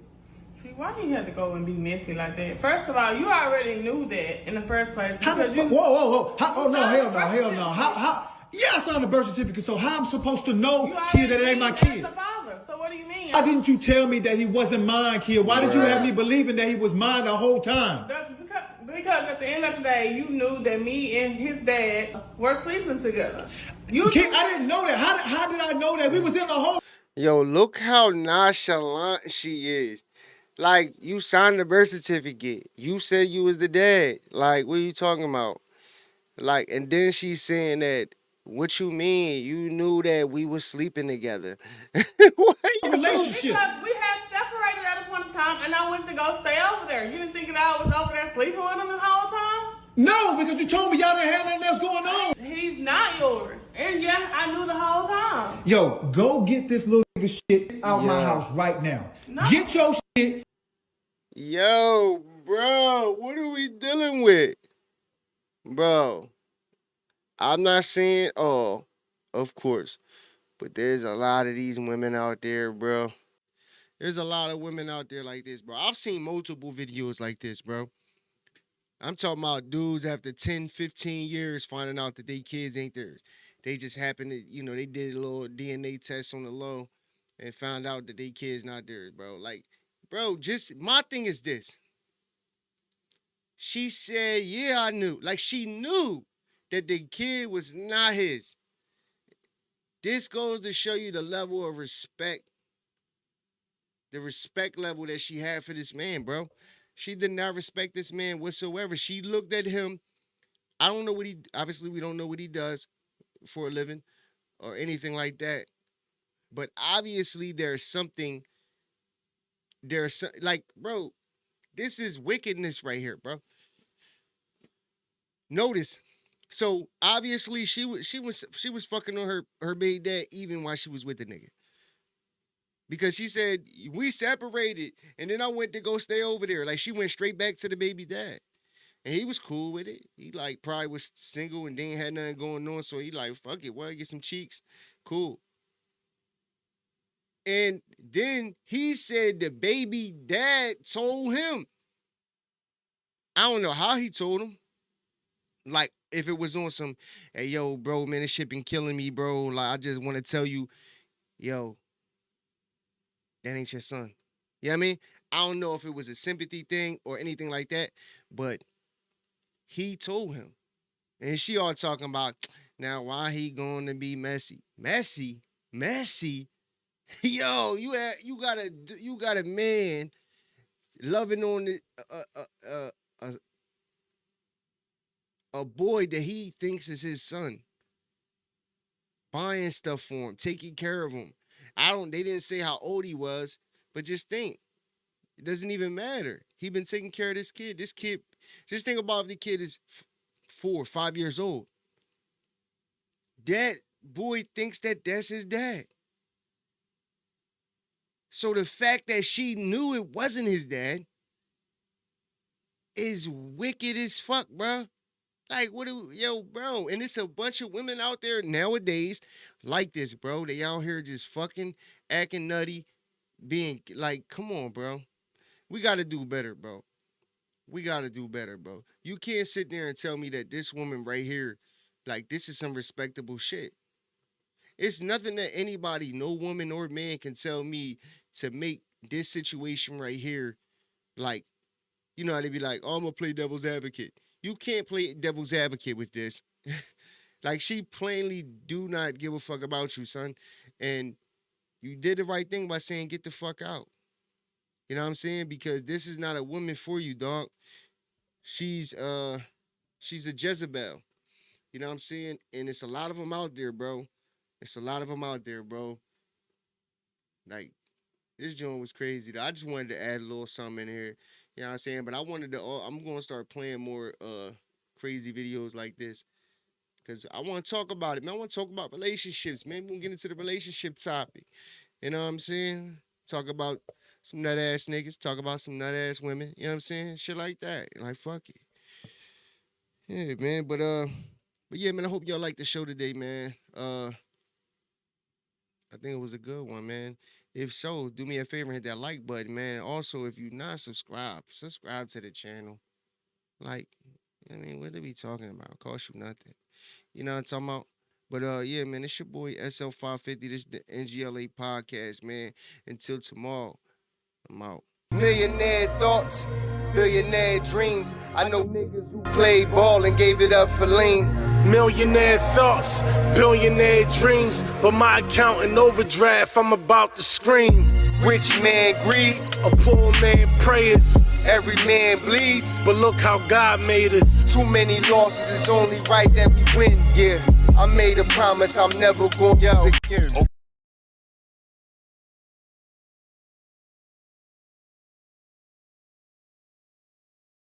C: See, why do you have to go and be messy like that? First of all, you already knew that in the first place.
B: Whoa. Oh, no, hell no. How? Yeah, I signed the birth certificate, so how I'm supposed to know, Kia, that it ain't my kid?
C: So what do you mean?
B: Why didn't you tell me that he wasn't mine, Kia? Why did you have me believing that he was mine the whole time?
C: Because at the end of the day, you knew that me and his dad were sleeping together.
B: I didn't know that. How did I know that? We was in the whole...
D: Yo, look how nonchalant she is. Like, you signed the birth certificate. You said you was the dad. Like, what are you talking about? Like, and then she's saying that, what you mean? You knew that we were sleeping together.
B: Relationship.
C: Because we had separated at a point in time, and I went to go stay over there. You didn't think that I was over there sleeping with him the whole time?
B: No, because you told me y'all didn't have nothing else going on.
C: He's not yours. And yeah, I knew the whole time.
B: Yo, go get this little nigga shit out my house right now. No. Get your shit.
D: Yo, bro, what are we dealing with? Bro, I'm not saying all, of course, but there's a lot of these women out there, bro. There's a lot of women out there like this, bro. I've seen multiple videos like this, bro. I'm talking about dudes after 10, 15 years finding out that they kids ain't theirs. They just happen to, they did a little DNA test on the low and found out that they kids not theirs, bro. Like, bro, just, my thing is this. She said, yeah, I knew. Like, she knew that the kid was not his. This goes to show you the level of respect, the respect level that she had for this man, bro. She did not respect this man whatsoever. She looked at him. I don't know obviously we don't know what he does for a living or anything like that. But obviously like, bro, this is wickedness right here, bro. Notice. So obviously she was fucking on her baby dad even while she was with the nigga. Because she said, we separated, and then I went to go stay over there. Like, she went straight back to the baby dad. And he was cool with it. He, like, probably was single and didn't have nothing going on, so he like, fuck it, well, get some cheeks. Cool. And then he said the baby dad told him. I don't know how he told him. Like, if it was on some, hey, yo, bro, man, this shit been killing me, bro. Like, I just want to tell you, yo, that ain't your son. You know what I mean? I don't know if it was a sympathy thing or anything like that, but he told him. And she all talking about, now why he going to be messy? Messy? Yo, you got a man loving on a boy that he thinks is his son. Buying stuff for him, taking care of him. They didn't say how old he was, but just think. It doesn't even matter. He been taking care of this kid. This kid, just think about if the kid is 4, 5 years old. That boy thinks that that's his dad. So the fact that she knew it wasn't his dad is wicked as fuck, bro. Like, yo, bro, and it's a bunch of women out there nowadays like this, bro. They out here just fucking acting nutty, being like, come on, bro. We got to do better, bro. We got to do better, bro. You can't sit there and tell me that this woman right here, like, this is some respectable shit. It's nothing that anybody, no woman or man, can tell me to make this situation right here, like, you know how they be like, oh, I'm going to play devil's advocate. You can't play devil's advocate with this. Like, she plainly do not give a fuck about you, son. And you did the right thing by saying, get the fuck out. You know what I'm saying? Because this is not a woman for you, dog. She's a Jezebel. You know what I'm saying? And it's a lot of them out there, bro. Like, this joint was crazy, though. I just wanted to add a little something in here. You know what I'm saying? But I'm going to start playing more crazy videos like this. Because I want to talk about it, man. I want to talk about relationships, man. We're going to get into the relationship topic. You know what I'm saying? Talk about some nut-ass niggas. Talk about some nut-ass women. You know what I'm saying? Shit like that. Like, fuck it. Yeah, man. But yeah, man, I hope y'all like the show today, man. I think it was a good one, man. If so, do me a favor and hit that like button, man. Also, if you're not subscribed, subscribe to the channel. Like, I mean, what are we talking about? It costs you nothing. You know what I'm talking about? But, yeah, man, it's your boy SL550. This is the N.G.L.A. podcast, man. Until tomorrow, I'm out.
F: Millionaire thoughts, billionaire dreams. I know niggas who played ball and gave it up for lean.
I: Millionaire thoughts, billionaire dreams, but my account in overdraft, I'm about to scream.
F: Rich man greed,
I: a poor man prayers.
F: Every man bleeds,
I: but look how God made us.
F: Too many losses, it's only right that we win. Yeah, I made a promise I'm never gonna lose again.